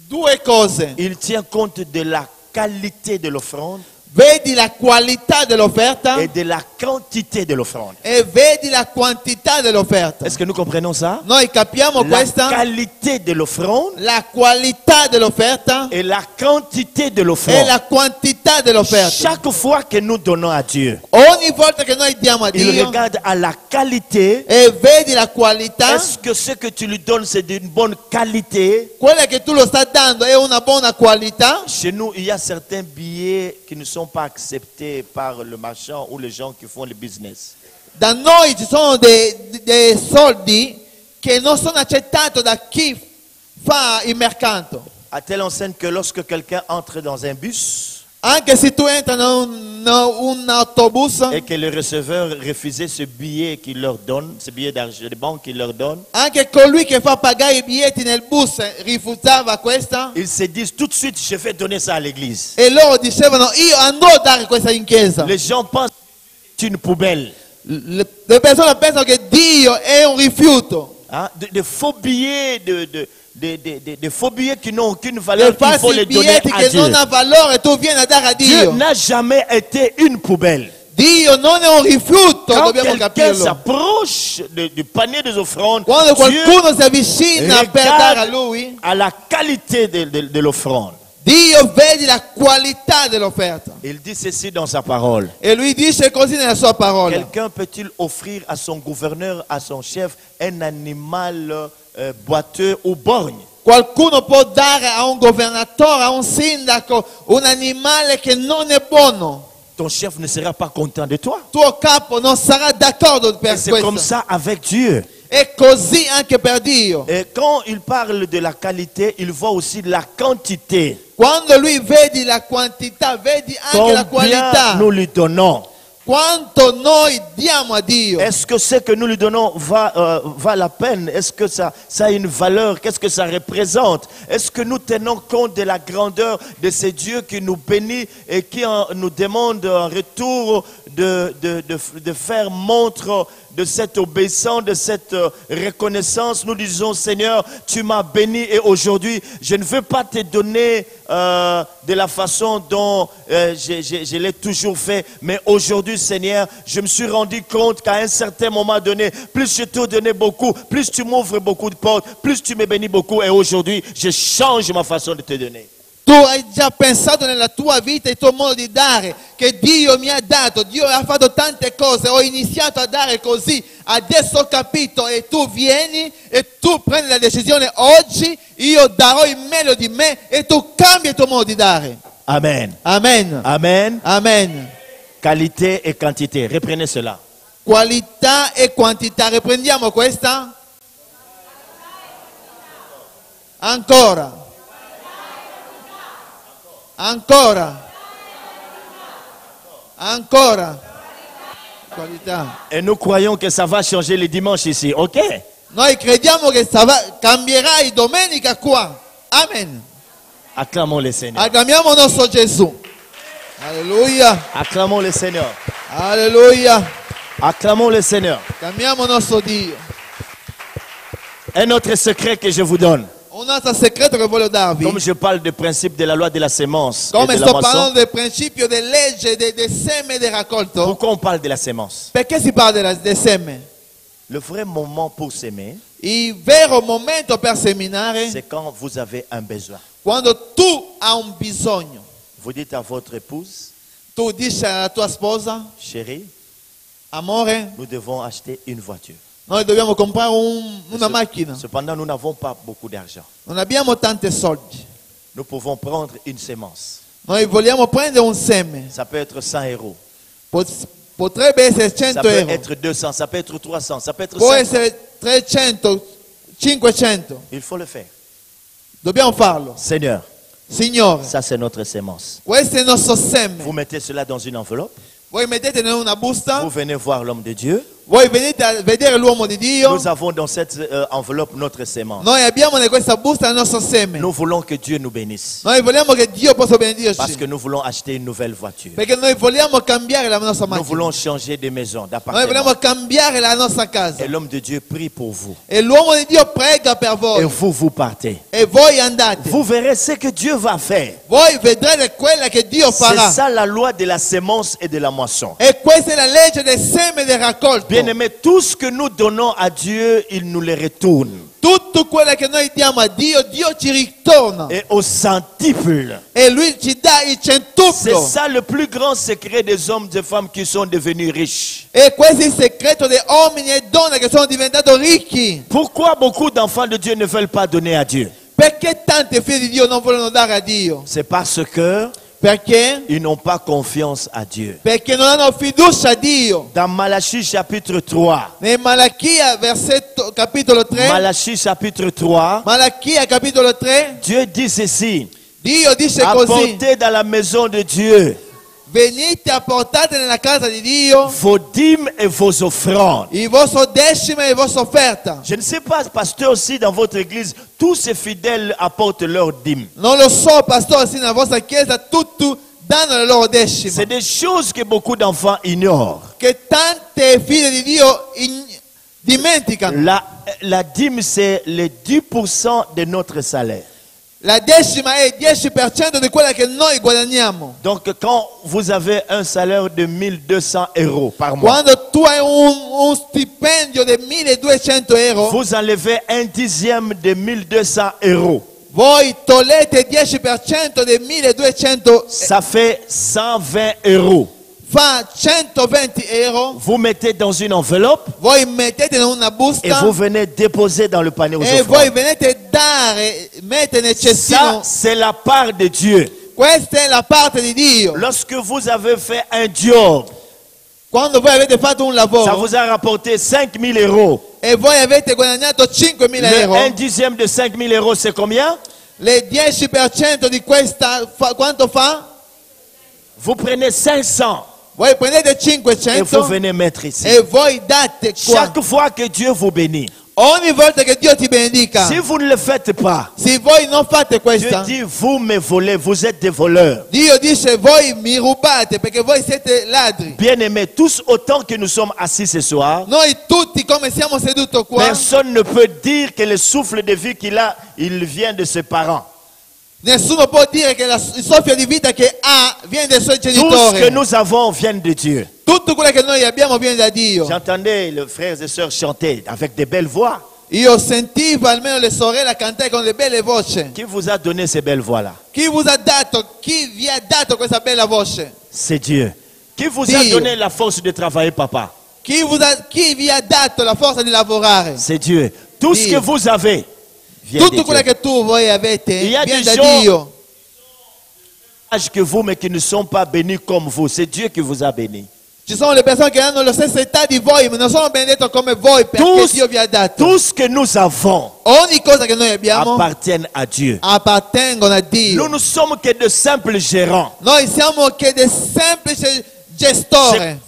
[SPEAKER 3] due cose.
[SPEAKER 2] Il tient compte de la qualité de l'offrande
[SPEAKER 3] Vedi la qualità dell'offerta
[SPEAKER 2] et de la quantité de l'offrande.
[SPEAKER 3] e vedi la quantità dell'offerta.
[SPEAKER 2] Est-ce que nous comprenons ça?
[SPEAKER 3] Noi capiamo
[SPEAKER 2] La
[SPEAKER 3] questa?
[SPEAKER 2] qualité de l'offrande
[SPEAKER 3] La qualità dell'offerta
[SPEAKER 2] et la quantité de
[SPEAKER 3] e
[SPEAKER 2] l'offrande.
[SPEAKER 3] la quantità dell'offerta.
[SPEAKER 2] Chaque fois que nous donnons à Dieu,
[SPEAKER 3] Ogni volta che noi diamo a
[SPEAKER 2] il
[SPEAKER 3] Dio
[SPEAKER 2] regarde à la qualité.
[SPEAKER 3] e vedi la qualità,
[SPEAKER 2] Est-ce que ce que tu lui donnes, c'est d'une bonne qualité?
[SPEAKER 3] quella che tu lo stai dando è una buona qualità?
[SPEAKER 2] Chez nous, il y a certains billets qui ne sont pas acceptés par le marchand ou les gens qui font le business.
[SPEAKER 3] Da noi ci sono dei soldi che non sono accettati da chi fa il mercato.
[SPEAKER 2] À telle enseigne que lorsque quelqu'un entre dans un bus
[SPEAKER 3] Anche se tu entri in un autobus,
[SPEAKER 2] et que le receveur refusait ce billet qu'il leur donne, ce billet d'argent de banque qu'il leur donne,
[SPEAKER 3] anche colui che fa pagare i biglietti nel bus rifusava questa,
[SPEAKER 2] ils se disent tout de suite, je vais donner ça à l'église.
[SPEAKER 3] e loro dicevano io andrò a dare questa in chiesa.
[SPEAKER 2] Les gens pensent que c'est une poubelle.
[SPEAKER 3] Le persone pensano che Dio è un rifiuto.
[SPEAKER 2] Hein? De faux billets, de faux billets qui n'ont aucune
[SPEAKER 3] Le
[SPEAKER 2] valeur, il faut
[SPEAKER 3] falsi
[SPEAKER 2] les donner
[SPEAKER 3] biglietti
[SPEAKER 2] à
[SPEAKER 3] che
[SPEAKER 2] Dieu.
[SPEAKER 3] non ha valore tu vieni a dare a
[SPEAKER 2] Dieu
[SPEAKER 3] Dio.
[SPEAKER 2] n'a jamais été une poubelle.
[SPEAKER 3] Dio non è un rifiuto,
[SPEAKER 2] Quand
[SPEAKER 3] dobbiamo
[SPEAKER 2] quelqu'un
[SPEAKER 3] capirlo.
[SPEAKER 2] s'approche du panier des offrandes,
[SPEAKER 3] Quando
[SPEAKER 2] Dieu
[SPEAKER 3] qualcuno si avvicina per dare a
[SPEAKER 2] regarde
[SPEAKER 3] lui,
[SPEAKER 2] à la qualité de l'offrande.
[SPEAKER 3] Dio vede la qualità dell'offerta.
[SPEAKER 2] Il dit ceci dans sa parole.
[SPEAKER 3] E lui dice così nella sua parola.
[SPEAKER 2] Quelqu'un peut-il offrir à son gouverneur, à son chef, un animal boiteux ou borgne?
[SPEAKER 3] Qualcuno può dare a un governatore, a un sindaco, un animale che non è buono.
[SPEAKER 2] Ton chef ne sera pas content de toi.
[SPEAKER 3] Tuo capo non sarà d'accordo per
[SPEAKER 2] Et c'est comme
[SPEAKER 3] questo.
[SPEAKER 2] ça avec Dieu.
[SPEAKER 3] È così anche per Dio.
[SPEAKER 2] Et quand il parle de la qualité, il voit aussi la quantité.
[SPEAKER 3] Quando lui vedi la quantità, vedi anche la
[SPEAKER 2] Combien
[SPEAKER 3] qualità.
[SPEAKER 2] nous lui donnons?
[SPEAKER 3] Quanto noi diamo a Dio.
[SPEAKER 2] Est-ce que ce que nous lui donnons va la peine? Est-ce que ça a une valeur? Qu'est-ce que ça représente? Est-ce que nous tenons compte de la grandeur de ce Dieu qui nous bénit et qui nous demande en retour de faire montre de cette obéissance, de cette reconnaissance? Nous disons, Seigneur, tu m'as béni et aujourd'hui, je ne veux pas te donner de la façon dont je l'ai toujours fait, mais aujourd'hui, Seigneur, je me suis rendu compte qu'à un certain moment donné, plus je te donnais beaucoup, plus tu m'ouvres beaucoup de portes, plus tu me bénis beaucoup, et aujourd'hui, je change ma façon de te donner.
[SPEAKER 3] Tu hai già pensato nella tua vita il tuo modo di dare, che Dio mi ha dato, Dio ha fatto tante cose, ho iniziato a dare così, adesso ho capito e tu vieni e tu prendi la decisione, oggi io darò il meglio di me e tu cambi il tuo modo di dare.
[SPEAKER 2] Amen.
[SPEAKER 3] Amen.
[SPEAKER 2] Amen.
[SPEAKER 3] Amen.
[SPEAKER 2] Qualité et quantité. Reprenez cela.
[SPEAKER 3] Qualità e quantità, riprendiamo questa? Ancora. Ancora. Ancora. Qualità.
[SPEAKER 2] Et nous croyons que ça va changer les dimanches ici. OK?
[SPEAKER 3] Noi crediamo che cambierai domenica qua. Amen.
[SPEAKER 2] Acclamons le Seigneur.
[SPEAKER 3] Acclamiamo il nostro Gesù. Alleluia.
[SPEAKER 2] Acclamons le Seigneur.
[SPEAKER 3] Alleluia.
[SPEAKER 2] Acclamons le Seigneur.
[SPEAKER 3] Acclamiamo il nostro Dio.
[SPEAKER 2] Un autre secret que je vous donne.
[SPEAKER 3] Un altro segreto che voglio darvi.
[SPEAKER 2] Comme je parle du principe de la loi de la sémence et
[SPEAKER 3] Come
[SPEAKER 2] de la
[SPEAKER 3] sto
[SPEAKER 2] moisson.
[SPEAKER 3] parlando del principio del legge del seme e del raccolto.
[SPEAKER 2] Pourquoi on parle de la sémence?
[SPEAKER 3] Perché si parla del seme?
[SPEAKER 2] Le vrai moment pour s'aimer,
[SPEAKER 3] Il vero momento per seminare
[SPEAKER 2] c'est quand vous avez un besoin.
[SPEAKER 3] quando tu hai un bisogno.
[SPEAKER 2] Vous dites à votre épouse,
[SPEAKER 3] Tu dici alla tua sposa,
[SPEAKER 2] chérie,
[SPEAKER 3] amore,
[SPEAKER 2] nous devons acheter une voiture.
[SPEAKER 3] noi dobbiamo comprare una macchina.
[SPEAKER 2] Cependant, nous n'avons pas beaucoup d'argent.
[SPEAKER 3] Non abbiamo tanti soldi.
[SPEAKER 2] Nous pouvons prendre une sémence.
[SPEAKER 3] Noi vogliamo prendere un seme.
[SPEAKER 2] Ça peut être 100 euros.
[SPEAKER 3] Potrebbe essere
[SPEAKER 2] Ça
[SPEAKER 3] 100
[SPEAKER 2] peut
[SPEAKER 3] euro.
[SPEAKER 2] être 200, ça peut être 300, ça peut être
[SPEAKER 3] Può
[SPEAKER 2] 500.
[SPEAKER 3] essere 300, 500.
[SPEAKER 2] Il faut le faire.
[SPEAKER 3] Dobbiamo farlo.
[SPEAKER 2] Seigneur,
[SPEAKER 3] Signore,
[SPEAKER 2] ça c'est notre sémence.
[SPEAKER 3] questo è il nostro seme.
[SPEAKER 2] Vous mettez cela dans une enveloppe.
[SPEAKER 3] Voi mettete in una busta.
[SPEAKER 2] Vous venez voir l'homme de Dieu.
[SPEAKER 3] Voi venite a vedere l'uomo di Dio.
[SPEAKER 2] Nous avons dans cette enveloppe notre sémence.
[SPEAKER 3] Noi abbiamo in questa busta il nostro seme.
[SPEAKER 2] Nous voulons que Dieu nous bénisse.
[SPEAKER 3] Noi vogliamo che Dio possa
[SPEAKER 2] Parce
[SPEAKER 3] benedirci.
[SPEAKER 2] que nous voulons acheter une nouvelle voiture.
[SPEAKER 3] Perché noi vogliamo cambiare la nostra
[SPEAKER 2] Nous
[SPEAKER 3] macchina.
[SPEAKER 2] voulons changer de maison,
[SPEAKER 3] Noi
[SPEAKER 2] d'appartement.
[SPEAKER 3] vogliamo cambiare la nostra casa.
[SPEAKER 2] Et l'homme de Dieu prie pour vous.
[SPEAKER 3] E l'uomo di Dio prega per
[SPEAKER 2] Et
[SPEAKER 3] voi.
[SPEAKER 2] vous partez.
[SPEAKER 3] E voi andate.
[SPEAKER 2] Vous verrez ce que Dieu va faire.
[SPEAKER 3] Voi vedrete quella che Dio
[SPEAKER 2] C'est
[SPEAKER 3] farà.
[SPEAKER 2] ça la loi de la sémence et de la moisson.
[SPEAKER 3] E questa è la legge del seme e del raccolto.
[SPEAKER 2] Bien-aimés, tout ce que nous donnons à Dieu, il nous le retourne.
[SPEAKER 3] Tutto quello che noi diamo a Dio, Dio ci ritorna.
[SPEAKER 2] Et au centuple.
[SPEAKER 3] E Lui ci dà il
[SPEAKER 2] C'est
[SPEAKER 3] centuplo.
[SPEAKER 2] ça le plus grand secret des hommes et des femmes qui sont devenus riches.
[SPEAKER 3] E questo è il segreto degli uomini e donne che sono diventati ricchi.
[SPEAKER 2] Pourquoi beaucoup d'enfants de Dieu ne veulent pas donner à Dieu?
[SPEAKER 3] Perché tanti figli di Dio non vogliono dare a Dio?
[SPEAKER 2] C'est parce que
[SPEAKER 3] Perché?
[SPEAKER 2] ils n'ont pas confiance à Dieu.
[SPEAKER 3] Perché non hanno fiducia a Dio.
[SPEAKER 2] Dans Malachie chapitre 3,
[SPEAKER 3] Nel Malachia, capitolo 3.
[SPEAKER 2] Malachie chapitre 3,
[SPEAKER 3] Malachia, capitolo 3.
[SPEAKER 2] Dieu dit ceci:
[SPEAKER 3] Dio dice così.
[SPEAKER 2] apportez dans la maison de Dieu
[SPEAKER 3] Venite a portate nella casa di Dio
[SPEAKER 2] vos dîmes et vos offrandes.
[SPEAKER 3] il vostro decimo e la vostra offerta.
[SPEAKER 2] Je ne sais pas, pasteur, aussi dans votre église, tous ces fidèles apportent leurs dîmes.
[SPEAKER 3] Non lo so, pastore, se nella vostra chiesa tutti danno le loro decime.
[SPEAKER 2] C'est des choses que beaucoup d'enfants ignorent.
[SPEAKER 3] Che tante figlie di Dio dimenticano.
[SPEAKER 2] La dîme, c'est les 10% de notre salaire.
[SPEAKER 3] La decima è il 10% di quella che noi guadagniamo.
[SPEAKER 2] Donc, quand vous avez un salaire de 1200 euros par mois,
[SPEAKER 3] Quando tu hai un stipendio di 1200 euro,
[SPEAKER 2] vous enlevez un dixième de 1200 euros.
[SPEAKER 3] voi togliete 10% dei 1200,
[SPEAKER 2] ça fait 120 euros.
[SPEAKER 3] fa 120 euro,
[SPEAKER 2] Vous mettez dans une enveloppe
[SPEAKER 3] voi mettete in una
[SPEAKER 2] et
[SPEAKER 3] busta
[SPEAKER 2] vous venez déposer dans le panier aux
[SPEAKER 3] e voi
[SPEAKER 2] offrandes.
[SPEAKER 3] venite dare, mette nel
[SPEAKER 2] Ça,
[SPEAKER 3] cestino.
[SPEAKER 2] c'est la part de Dieu.
[SPEAKER 3] Questa è la parte di Dio.
[SPEAKER 2] Lorsque vous avez fait un job,
[SPEAKER 3] Quando voi avete fatto un
[SPEAKER 2] ça
[SPEAKER 3] lavoro
[SPEAKER 2] vous a rapporté 5 000 euros.
[SPEAKER 3] e voi avete guadagnato 5.000
[SPEAKER 2] Le
[SPEAKER 3] euro,
[SPEAKER 2] 1/10 de 5 000 euros, c'est combien?
[SPEAKER 3] le 10% di questa quanto fa?
[SPEAKER 2] Vous prenez 500
[SPEAKER 3] Voi prendete
[SPEAKER 2] et vous
[SPEAKER 3] 500
[SPEAKER 2] venez mettre ici.
[SPEAKER 3] e voi date qua.
[SPEAKER 2] Chaque fois que Dieu vous bénit,
[SPEAKER 3] Ogni volta che Dio ti benedica,
[SPEAKER 2] si vous ne le faites pas,
[SPEAKER 3] se voi non fate
[SPEAKER 2] Dieu
[SPEAKER 3] questo,
[SPEAKER 2] dit, vous me volez, vous êtes des voleurs.
[SPEAKER 3] Dio dice voi mi rubate perché voi siete ladri.
[SPEAKER 2] Bien-aimés, tous autant que nous sommes assis ce soir,
[SPEAKER 3] Noi tutti come siamo seduti qua,
[SPEAKER 2] personne ne peut dire que le souffle de vie qu'il a, il vient de ses parents.
[SPEAKER 3] nessuno può dire che il soffio di vita che ha viene dai suoi
[SPEAKER 2] Tout ce
[SPEAKER 3] genitori.
[SPEAKER 2] que nous avons vient de Dieu.
[SPEAKER 3] Tutto quello che noi abbiamo viene da Dio.
[SPEAKER 2] J'entendais les frères et sœurs chanter avec des belles voix.
[SPEAKER 3] Io sentivo almeno le sorelle cantare con le belle voci.
[SPEAKER 2] Qui vous a donné ces belles voix-là?
[SPEAKER 3] Chi vi ha dato questa bella voce?
[SPEAKER 2] C'est Dieu. Qui vous a
[SPEAKER 3] Dio.
[SPEAKER 2] donné la force de travailler, papa?
[SPEAKER 3] Chi vi ha dato la forza di lavorare?
[SPEAKER 2] C'est Dieu. Tout ce
[SPEAKER 3] Dio.
[SPEAKER 2] que vous avez vient de
[SPEAKER 3] Tutto quello
[SPEAKER 2] Dieu.
[SPEAKER 3] che voi avete
[SPEAKER 2] Il y a
[SPEAKER 3] viene
[SPEAKER 2] des
[SPEAKER 3] da
[SPEAKER 2] gens-
[SPEAKER 3] Dio.
[SPEAKER 2] Que vous, mais qui ne sont pas bénis comme vous. C'est Dieu qui vous a bénis.
[SPEAKER 3] Ci sono le persone che hanno la stessa età di voi, ma non sono benedetto come voi perché
[SPEAKER 2] Tous-
[SPEAKER 3] Dio vi ha dato.
[SPEAKER 2] Tout ce que nous avons
[SPEAKER 3] Ogni cosa che noi abbiamo
[SPEAKER 2] appartient à Dieu.
[SPEAKER 3] appartengono a Dio.
[SPEAKER 2] Nous ne sommes que de simples gérants.
[SPEAKER 3] Noi siamo che dei semplici gestori.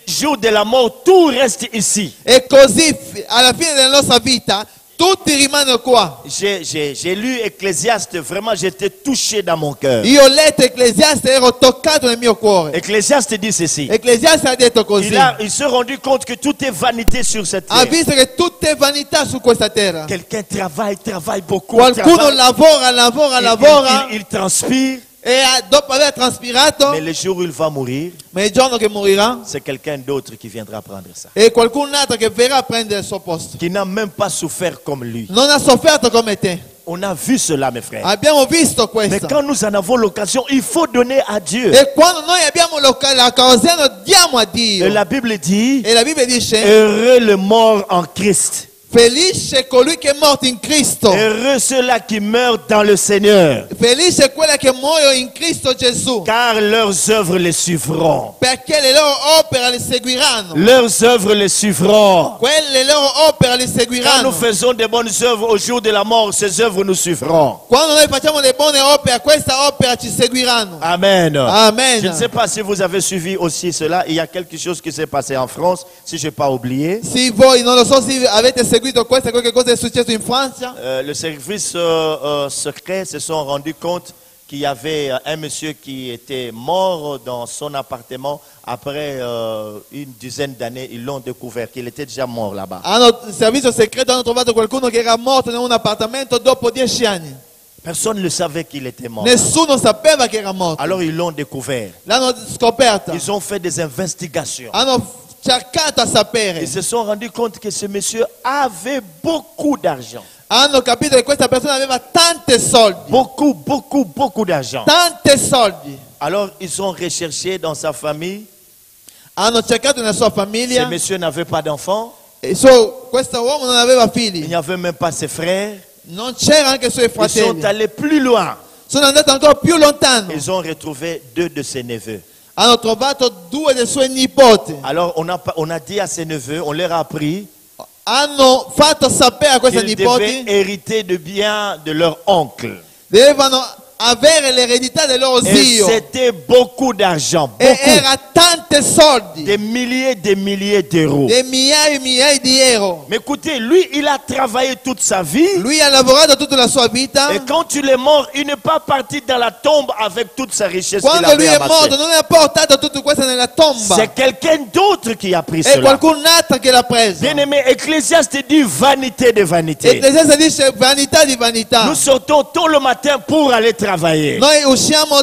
[SPEAKER 2] Jour de la mort, tout reste ici.
[SPEAKER 3] E così alla fine della nostra vita tutti rimangono qua.
[SPEAKER 2] J'ai lu Ecclésiaste, vraiment j'étais touché dans mon cœur.
[SPEAKER 3] Io ho letto Ecclesiaste e ero toccato nel mio cuore.
[SPEAKER 2] Ecclésiaste dit ceci.
[SPEAKER 3] Ecclesiaste ha detto così.
[SPEAKER 2] Il s'est rendu compte que tout est vanité sur cette
[SPEAKER 3] Ha
[SPEAKER 2] terre.
[SPEAKER 3] visto che tutto è vanità su questa terra.
[SPEAKER 2] Quelqu'un travaille beaucoup.
[SPEAKER 3] Qualcuno
[SPEAKER 2] travaille.
[SPEAKER 3] lavora
[SPEAKER 2] Il transpire,
[SPEAKER 3] e dopo aver traspirato,
[SPEAKER 2] mais le jour où il va mourir,
[SPEAKER 3] ma il giorno che morirà
[SPEAKER 2] c'est quelqu'un d'autre qui viendra prendre ça.
[SPEAKER 3] e qualcun altro che verrà a prendere il suo posto.
[SPEAKER 2] Qui n'a même pas souffert comme lui.
[SPEAKER 3] Non ha sofferto come te.
[SPEAKER 2] On a vu cela, mes frères.
[SPEAKER 3] Abbiamo visto
[SPEAKER 2] Mais
[SPEAKER 3] questo.
[SPEAKER 2] quand nous en avons l'occasion, il faut donner à Dieu.
[SPEAKER 3] E quando noi abbiamo l'occasione diamo a Dio.
[SPEAKER 2] Et la Bible dit,
[SPEAKER 3] E la Bibbia dice:
[SPEAKER 2] heureux le mort en Christ.
[SPEAKER 3] felice colui che è morto in Cristo.
[SPEAKER 2] Heureux ceux-là qui meurent dans le Seigneur.
[SPEAKER 3] Felice quella che muoiono in Cristo Gesù.
[SPEAKER 2] Car leurs œuvres les suivront.
[SPEAKER 3] Perché le loro opere le seguiranno.
[SPEAKER 2] Leurs œuvres les suivront.
[SPEAKER 3] Quelle loro opere le
[SPEAKER 2] Quand
[SPEAKER 3] seguiranno.
[SPEAKER 2] nous faisons des bonnes œuvres au jour de la mort, ces œuvres nous suivront.
[SPEAKER 3] Quando noi facciamo le buone opere, questa opera ci seguiranno.
[SPEAKER 2] Amen.
[SPEAKER 3] Amen.
[SPEAKER 2] Je ne sais pas si vous avez suivi aussi cela. Il y a quelque chose qui s'est passé en France, si je n'ai pas oublié.
[SPEAKER 3] Se voi non lo so se avete seguito questo, qualche cosa è successo in Francia.
[SPEAKER 2] Le service secret se sont rendus compte qu'il y avait un monsieur qui était mort dans son appartement. Après une dizaine d'années, ils l'ont découvert qu'il était déjà mort là-bas.
[SPEAKER 3] Il servizio segreto hanno trovato qualcuno che era morto in un appartamento dopo 10 anni.
[SPEAKER 2] Personne ne savait qu'il était mort.
[SPEAKER 3] Nessuno sapeva che era morto.
[SPEAKER 2] Alors ils l'ont découvert.
[SPEAKER 3] L'hanno scoperta.
[SPEAKER 2] Ils ont fait des investigations.
[SPEAKER 3] Hanno cercato a sapere.
[SPEAKER 2] Ils se sont rendus compte que ce monsieur avait beaucoup d'argent.
[SPEAKER 3] Hanno capito che questa persona aveva tante soldi.
[SPEAKER 2] Beaucoup d'argent.
[SPEAKER 3] Tante soldi.
[SPEAKER 2] Alors ils ont recherché dans sa famille.
[SPEAKER 3] Hanno cercato nella sua
[SPEAKER 2] Ce
[SPEAKER 3] famiglia.
[SPEAKER 2] monsieur n'avait pas d'enfant.
[SPEAKER 3] E questo uomo non aveva
[SPEAKER 2] Il
[SPEAKER 3] figli.
[SPEAKER 2] n'y avait même pas ses frères.
[SPEAKER 3] Non c'erano anche i suoi
[SPEAKER 2] Ils sont
[SPEAKER 3] fratelli.
[SPEAKER 2] allés plus loin.
[SPEAKER 3] Sono andati ancora più lontano.
[SPEAKER 2] Ils ont retrouvé 2 de ses neveux.
[SPEAKER 3] Hanno trovato 2 dei suoi nipoti.
[SPEAKER 2] Alors on a dit à ses neveux, on leur a appris
[SPEAKER 3] Hanno fatto sapere a questi
[SPEAKER 2] qu'ils devaient
[SPEAKER 3] nipoti
[SPEAKER 2] hériter de biens de leur oncle.
[SPEAKER 3] dovevano avere l'eredità del loro
[SPEAKER 2] Et
[SPEAKER 3] zio.
[SPEAKER 2] c'était beaucoup d'argent,
[SPEAKER 3] E era tante soldi.
[SPEAKER 2] des milliers d'euros.
[SPEAKER 3] Dei migliaia e migliaia di euro.
[SPEAKER 2] Mais écoutez, lui, il a travaillé toute sa vie.
[SPEAKER 3] Lui ha lavorato tutta la sua vita.
[SPEAKER 2] Et quand il est mort, il n'est pas parti dans la tombe avec toute sa richesse qu'il
[SPEAKER 3] Quando lui
[SPEAKER 2] avait
[SPEAKER 3] è morto
[SPEAKER 2] amassée.
[SPEAKER 3] non ha portato tutto questo nella tomba.
[SPEAKER 2] C'est quelqu'un d'autre qui a pris
[SPEAKER 3] È
[SPEAKER 2] cela.
[SPEAKER 3] qualcun altro che l'ha preso.
[SPEAKER 2] Bien-aimé, Ecclésiaste dit vanité de vanité.
[SPEAKER 3] Ecclesiastes dice vanità di vanità.
[SPEAKER 2] Nous sortons tôt le matin pour aller travailler.
[SPEAKER 3] Noi usciamo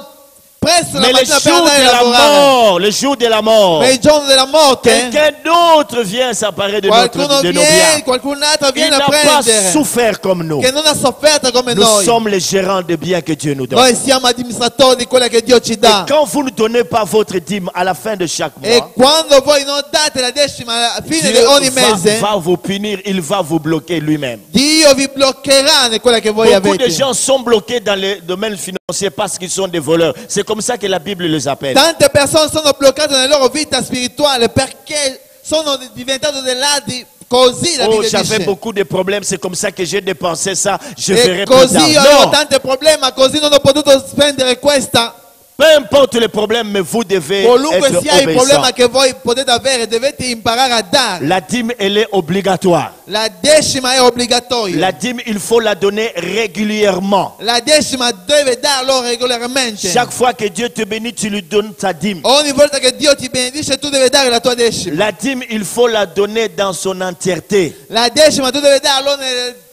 [SPEAKER 3] presto la
[SPEAKER 2] Mais le
[SPEAKER 3] mattina per
[SPEAKER 2] jour
[SPEAKER 3] andare
[SPEAKER 2] de
[SPEAKER 3] a
[SPEAKER 2] la
[SPEAKER 3] lavorare.
[SPEAKER 2] mort, le jour de la mort,
[SPEAKER 3] Ma il giorno della morte,
[SPEAKER 2] quelqu'un d'autre vient s'emparer de,
[SPEAKER 3] qualcuno
[SPEAKER 2] de nos
[SPEAKER 3] viene,
[SPEAKER 2] biens.
[SPEAKER 3] qualcun altro
[SPEAKER 2] Il
[SPEAKER 3] viene a
[SPEAKER 2] n'a pas
[SPEAKER 3] prendere,
[SPEAKER 2] souffert comme nous.
[SPEAKER 3] che non ha sofferto come
[SPEAKER 2] Nous
[SPEAKER 3] noi.
[SPEAKER 2] sommes les gérants des biens que Dieu nous donne.
[SPEAKER 3] Noi siamo amministratori di quella che Dio ci
[SPEAKER 2] Et
[SPEAKER 3] dà.
[SPEAKER 2] quand vous ne donnez pas votre dîme à la fin de chaque
[SPEAKER 3] E
[SPEAKER 2] mois,
[SPEAKER 3] quando voi non date la decima alla fine di
[SPEAKER 2] Dieu
[SPEAKER 3] ogni mese,
[SPEAKER 2] va vous punir, il va vous bloquer lui-même.
[SPEAKER 3] Dio vi bloccherà in quella che voi
[SPEAKER 2] Beaucoup de
[SPEAKER 3] avete.
[SPEAKER 2] gens sont bloqués dans le domaine financier parce qu'ils sont des voleurs. C'est comme ça que la Bible les appelle.
[SPEAKER 3] Tante persone sono bloccate nella loro vita spirituale perché sono diventate dei ladri. Così la
[SPEAKER 2] Oh,
[SPEAKER 3] Bibbia
[SPEAKER 2] j'avais
[SPEAKER 3] dice.
[SPEAKER 2] beaucoup de problèmes, c'est comme ça que j'ai dépensé ça, je verrai
[SPEAKER 3] E
[SPEAKER 2] plus
[SPEAKER 3] così io avevo
[SPEAKER 2] tard. Non,
[SPEAKER 3] tanti problemi, così non ho potuto spendere questa.
[SPEAKER 2] peu importe les problèmes, mais vous devez
[SPEAKER 3] Qualunque
[SPEAKER 2] être
[SPEAKER 3] sia il
[SPEAKER 2] obéissant.
[SPEAKER 3] problema che voi potete avere, dovete imparare a dare.
[SPEAKER 2] La dîme, elle est obligatoire.
[SPEAKER 3] La decima è obbligatoria.
[SPEAKER 2] La dîme, il faut la donner régulièrement.
[SPEAKER 3] La decima deve darlo regolarmente.
[SPEAKER 2] Chaque fois que Dieu te bénit, tu lui donnes ta dîme.
[SPEAKER 3] Ogni volta che Dio ti benedice, tu devi dare la tua decima.
[SPEAKER 2] La dîme, il faut la donner dans son entièreté.
[SPEAKER 3] La decima tu devi darlo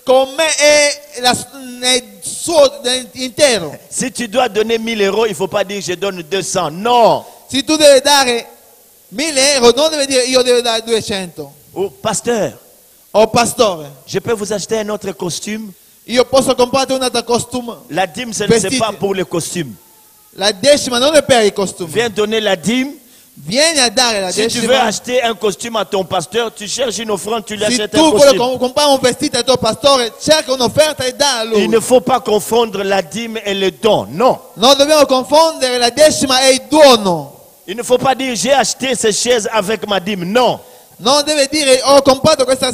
[SPEAKER 3] con me e nel suo intero.
[SPEAKER 2] Si tu dois donner 1000 euros, il ne faut pas dire je donne 200. Non.
[SPEAKER 3] Se tu devi dare 1000 euro, non devi dire io devo dare 200.
[SPEAKER 2] Oh, pasteur,
[SPEAKER 3] O pastore,
[SPEAKER 2] je peux vous acheter un autre costume?
[SPEAKER 3] io posso comprare un altro costume.
[SPEAKER 2] La dîme, ce n'est
[SPEAKER 3] Vestiti.
[SPEAKER 2] pas pour le costume.
[SPEAKER 3] La decima non è per i costumi.
[SPEAKER 2] Viens donner la dîme.
[SPEAKER 3] Vieni a dare la
[SPEAKER 2] Si tu veux
[SPEAKER 3] decima.
[SPEAKER 2] acheter un costume à ton pasteur, tu cherches une offrande, tu lui
[SPEAKER 3] Se
[SPEAKER 2] achètes
[SPEAKER 3] tu
[SPEAKER 2] un
[SPEAKER 3] vuoi
[SPEAKER 2] costume.
[SPEAKER 3] comprare un vestito al tuo pastore, cerca un'offerta e dà a lui.
[SPEAKER 2] Il ne faut pas confondre la dîme et le don. Non.
[SPEAKER 3] Non dobbiamo confondere la decima e il dono.
[SPEAKER 2] Il ne faut pas dire j'ai acheté ces chaises avec ma dîme. Non.
[SPEAKER 3] Non deve dire ho comprato questa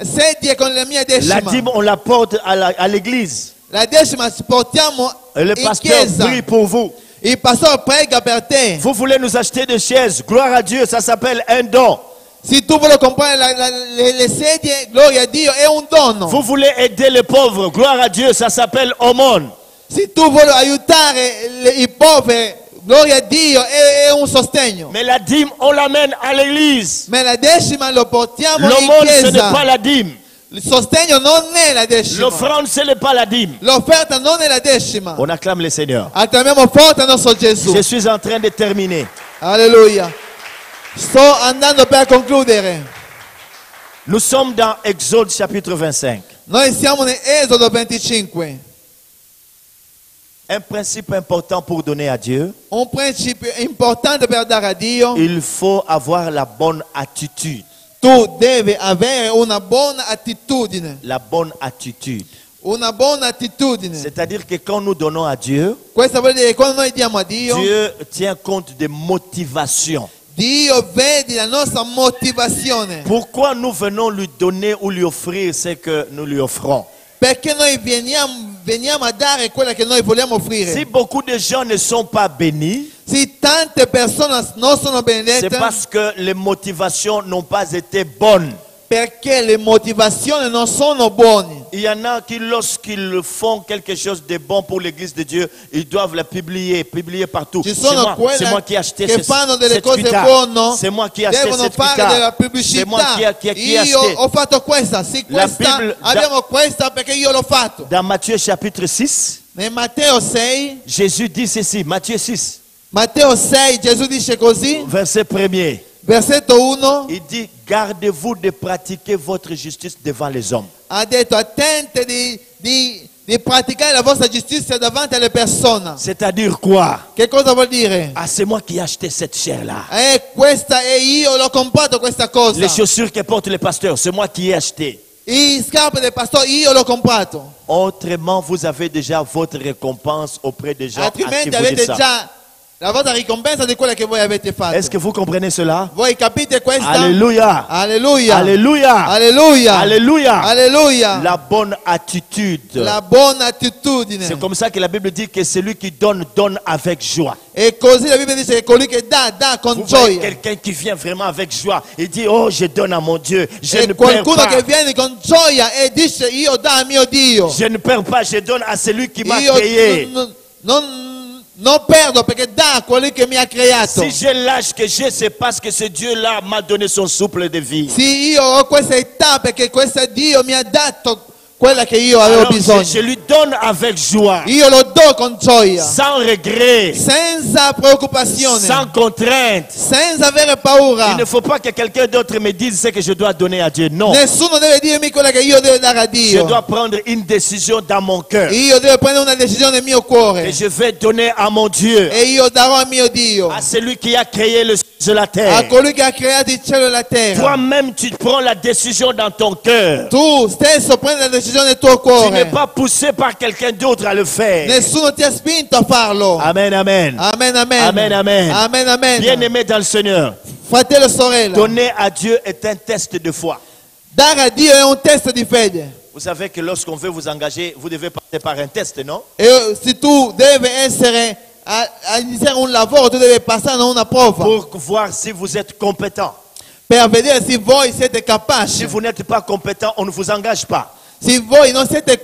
[SPEAKER 3] sedia con la mia
[SPEAKER 2] La
[SPEAKER 3] decima.
[SPEAKER 2] dîme, on la porte à l'église.
[SPEAKER 3] La decima ci portiamo
[SPEAKER 2] Et le
[SPEAKER 3] in
[SPEAKER 2] pasteur
[SPEAKER 3] chiesa.
[SPEAKER 2] prie pour vous.
[SPEAKER 3] Il pastore prega per te.
[SPEAKER 2] Vous voulez nous acheter des chaises. Gloire à Dieu, ça s'appelle un don.
[SPEAKER 3] Se tu vuoi comprare le sedie, gloria a Dio, è un dono.
[SPEAKER 2] Vous voulez aider les pauvres. Gloire à Dieu, ça s'appelle aumône.
[SPEAKER 3] Se tu vuoi aiutare i poveri, gloria a Dio, è un sostegno.
[SPEAKER 2] Mais la dîme, on l'amène à l'église.
[SPEAKER 3] Ma la decima lo portiamo in
[SPEAKER 2] L'aumône, ce n'est pas
[SPEAKER 3] chiesa.
[SPEAKER 2] la dîme.
[SPEAKER 3] Il sostegno non è la decima.
[SPEAKER 2] L'offrande, ce n'est pas la dîme.
[SPEAKER 3] L'offerta non è la decima.
[SPEAKER 2] On acclame le Seigneur.
[SPEAKER 3] Acclamiamo forte il nostro Gesù.
[SPEAKER 2] Je suis en train de terminer.
[SPEAKER 3] Alleluia. Sto andando per concludere.
[SPEAKER 2] Nous sommes dans Exode chapitre 25.
[SPEAKER 3] Noi siamo in Esodo 25.
[SPEAKER 2] Un principe important pour donner à Dieu,
[SPEAKER 3] Un principio importante per dare a Dio.
[SPEAKER 2] il faut avoir la bonne attitude.
[SPEAKER 3] Tu devi avere una buona attitudine.
[SPEAKER 2] La bonne attitude.
[SPEAKER 3] Una buona attitudine.
[SPEAKER 2] C'est-à-dire que quand nous donnons à Dieu,
[SPEAKER 3] Questo vuol dire che quando noi diamo a Dio,
[SPEAKER 2] Dieu tient compte des motivations.
[SPEAKER 3] Dio vede la nostra motivazione.
[SPEAKER 2] Pourquoi nous venons lui donner ou lui offrir ce que nous lui offrons?
[SPEAKER 3] Perché noi veniamo a dare quella che noi vogliamo offrire.
[SPEAKER 2] Si beaucoup de gens ne sont pas bénis,
[SPEAKER 3] Se tante persone non sono
[SPEAKER 2] c'est
[SPEAKER 3] benedette,
[SPEAKER 2] parce que les motivations n'ont pas été bonnes.
[SPEAKER 3] perché le motivazioni non sono buone.
[SPEAKER 2] Il y en a qui, lorsqu'ils font quelque chose de bon pour l'église de Dieu, ils doivent la publier partout.
[SPEAKER 3] Ci
[SPEAKER 2] C'est
[SPEAKER 3] sono
[SPEAKER 2] moi
[SPEAKER 3] quelle
[SPEAKER 2] qui ai acheté
[SPEAKER 3] che fanno delle
[SPEAKER 2] cette
[SPEAKER 3] cose
[SPEAKER 2] guitare.
[SPEAKER 3] buone,
[SPEAKER 2] C'est moi qui ai acheté
[SPEAKER 3] devono
[SPEAKER 2] cette
[SPEAKER 3] fare
[SPEAKER 2] guitare.
[SPEAKER 3] della
[SPEAKER 2] C'est moi
[SPEAKER 3] pubblicità.
[SPEAKER 2] qui ai
[SPEAKER 3] Io
[SPEAKER 2] acheté.
[SPEAKER 3] ho fatto questa, sì,
[SPEAKER 2] La
[SPEAKER 3] questa,
[SPEAKER 2] Bible-
[SPEAKER 3] abbiamo questa perché io l'ho fatto.
[SPEAKER 2] Dans Matthieu chapitre 6,
[SPEAKER 3] Nel Matteo 6,
[SPEAKER 2] Jésus dit ceci, Matthieu 6,
[SPEAKER 3] Matteo 6, Gesù dice così,
[SPEAKER 2] verset 1er.
[SPEAKER 3] versetto 1,
[SPEAKER 2] Il dit, gardez-vous de pratiquer votre justice devant les hommes.
[SPEAKER 3] ha detto attente di praticare la vostra giustizia davanti alle persone.
[SPEAKER 2] C'est-à-dire quoi?
[SPEAKER 3] Che cosa vuol dire?
[SPEAKER 2] Ah, c'est moi qui ai acheté cette chair-là.
[SPEAKER 3] Questa è io, l'ho comprato questa cosa.
[SPEAKER 2] Les chaussures que portent les pasteurs, c'est moi qui ai acheté.
[SPEAKER 3] I scarpe del pastore io l'ho comprato.
[SPEAKER 2] Autrement, vous avez déjà votre récompense auprès des gens à qui
[SPEAKER 3] Altrimenti
[SPEAKER 2] vous
[SPEAKER 3] avete
[SPEAKER 2] dites ça.
[SPEAKER 3] già la vostra ricompensa di quella che voi avete fatto.
[SPEAKER 2] Est-ce que vous comprenez cela?
[SPEAKER 3] Voi capite questa?
[SPEAKER 2] Alléluia.
[SPEAKER 3] Alleluia.
[SPEAKER 2] Alléluia.
[SPEAKER 3] Alleluia.
[SPEAKER 2] Alléluia.
[SPEAKER 3] Alleluia.
[SPEAKER 2] La bonne attitude.
[SPEAKER 3] La buona attitudine.
[SPEAKER 2] C'est comme ça que la Bible dit que celui qui donne, donne avec joie.
[SPEAKER 3] E così la Bibbia dice che colui che dà con
[SPEAKER 2] Vous voyez
[SPEAKER 3] gioia.
[SPEAKER 2] quelqu'un qui vient vraiment avec joie et dit, oh, je donne à mon Dieu, je
[SPEAKER 3] E
[SPEAKER 2] ne perds
[SPEAKER 3] qualcuno
[SPEAKER 2] pas.
[SPEAKER 3] che viene con gioia e dice io do a mio Dio.
[SPEAKER 2] Je ne perds pas, je donne à celui qui m'a
[SPEAKER 3] Io
[SPEAKER 2] créé.
[SPEAKER 3] non perdo perché dà a colui che mi ha creato.
[SPEAKER 2] Si j'ai l'âge que j'ai, c'est parce que ce Dieu-là m'a donné son souffle de vie.
[SPEAKER 3] Sì, io ho questa età perché questo Dio mi ha dato quella che io avevo
[SPEAKER 2] Alors,
[SPEAKER 3] bisogno.
[SPEAKER 2] je lui donne avec joie,
[SPEAKER 3] Io lo do con gioia,
[SPEAKER 2] sans regret,
[SPEAKER 3] senza preoccupazione,
[SPEAKER 2] sans contrainte.
[SPEAKER 3] senza avere
[SPEAKER 2] Il
[SPEAKER 3] paura.
[SPEAKER 2] ne faut pas que quelqu'un d'autre me dise ce que je dois donner à Dieu. Non.
[SPEAKER 3] Nessuno deve dirmi quella che io devo dare a
[SPEAKER 2] Je
[SPEAKER 3] Dio.
[SPEAKER 2] dois prendre une décision dans mon cœur.
[SPEAKER 3] Io devo prendere una decisione nel mio
[SPEAKER 2] Et
[SPEAKER 3] cuore
[SPEAKER 2] je vais donner à mon Dieu,
[SPEAKER 3] e io darò a mio Dio,
[SPEAKER 2] à celui qui a créé le ciel et la
[SPEAKER 3] a
[SPEAKER 2] terre.
[SPEAKER 3] colui che ha creato il cielo e la terra.
[SPEAKER 2] Toi-même, tu prends la décision dans ton cœur.
[SPEAKER 3] Tu stesso prendi la decisione nel tuo
[SPEAKER 2] Tu n'es
[SPEAKER 3] cuore.
[SPEAKER 2] pas poussé par quelqu'un d'autre à le faire.
[SPEAKER 3] Nessuno ti ha spinto a farlo.
[SPEAKER 2] Amen, amen.
[SPEAKER 3] Amen, amen.
[SPEAKER 2] Amen, amen.
[SPEAKER 3] Amen, amen.
[SPEAKER 2] Bien-aimé dans le Seigneur,
[SPEAKER 3] Fratello e sorella,
[SPEAKER 2] donner à Dieu est un test de foi.
[SPEAKER 3] dare a Dio è un test di fede.
[SPEAKER 2] Vous savez que lorsqu'on veut vous engager, vous devez passer par un test, non?
[SPEAKER 3] E se tu devi essere a iniziare un lavoro, tu devi passare da una prova
[SPEAKER 2] Pour voir si vous êtes compétent.
[SPEAKER 3] per vedere se voi siete
[SPEAKER 2] Si
[SPEAKER 3] capaci.
[SPEAKER 2] vous n'êtes pas compétent, on ne vous engage pas.
[SPEAKER 3] Se voi non siete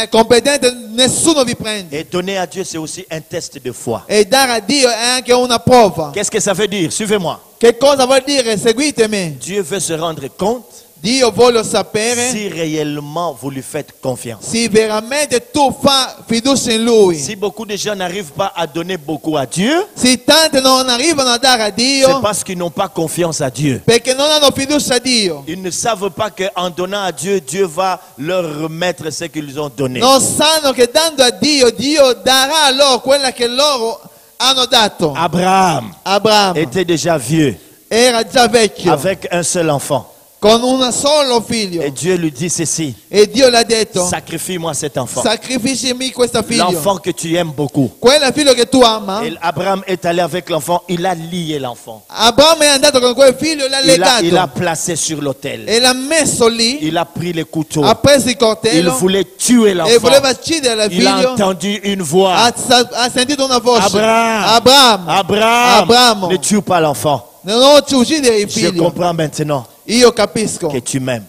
[SPEAKER 3] competenti, nessuno vi prende.
[SPEAKER 2] Et donner à Dieu, c'est aussi un test de foi.
[SPEAKER 3] E dare a Dio è anche una prova.
[SPEAKER 2] Qu'est-ce que ça veut dire? Suivez-moi.
[SPEAKER 3] Che cosa vuol dire? Seguitemi.
[SPEAKER 2] Dieu veut se rendre compte
[SPEAKER 3] Dio vuole sapere
[SPEAKER 2] si réellement vous lui faites confiance.
[SPEAKER 3] se veramente tu fai fiducia in Lui.
[SPEAKER 2] Si beaucoup de gens n'arrivent pas à donner beaucoup à Dieu,
[SPEAKER 3] Se tanti non arrivano a dare a
[SPEAKER 2] c'est
[SPEAKER 3] Dio
[SPEAKER 2] parce qu'ils n'ont pas confiance à Dieu.
[SPEAKER 3] perché non hanno fiducia a Dio.
[SPEAKER 2] Ils ne savent pas qu'en donnant à Dieu, Dieu va leur remettre ce qu'ils ont donné.
[SPEAKER 3] Non sanno che dando a Dio, Dio darà loro quella che loro hanno dato.
[SPEAKER 2] Abraham
[SPEAKER 3] Abramo
[SPEAKER 2] était déjà vieux,
[SPEAKER 3] era già vecchio,
[SPEAKER 2] avec un seul enfant.
[SPEAKER 3] con un solo figlio.
[SPEAKER 2] Et Dieu lui dit ceci:
[SPEAKER 3] E Dio le ha detto,
[SPEAKER 2] sacrifie-moi cet enfant.
[SPEAKER 3] sacrificami questo figlio.
[SPEAKER 2] L'enfant que tu aimes beaucoup.
[SPEAKER 3] Quel figlio che tu ama.
[SPEAKER 2] Et Abraham est allé avec l'enfant, il a lié l'enfant.
[SPEAKER 3] Abramo è andato con quel figlio e l'ha legato.
[SPEAKER 2] Il a placé sur l'autel.
[SPEAKER 3] E l'ha messo lì,
[SPEAKER 2] Il a pris les couteaux.
[SPEAKER 3] ha preso il
[SPEAKER 2] Il
[SPEAKER 3] coltello
[SPEAKER 2] voulait tuer
[SPEAKER 3] e
[SPEAKER 2] l'enfant.
[SPEAKER 3] voleva uccidere il
[SPEAKER 2] Il a
[SPEAKER 3] figlio.
[SPEAKER 2] entendu une voix.
[SPEAKER 3] Ha sentito una voce.
[SPEAKER 2] Abraham,
[SPEAKER 3] Abramo,
[SPEAKER 2] Abraham, ne tue pas l'enfant.
[SPEAKER 3] non ci uccidere il
[SPEAKER 2] Je
[SPEAKER 3] figlio.
[SPEAKER 2] comprends maintenant
[SPEAKER 3] Io capisco
[SPEAKER 2] que tu m'aimes.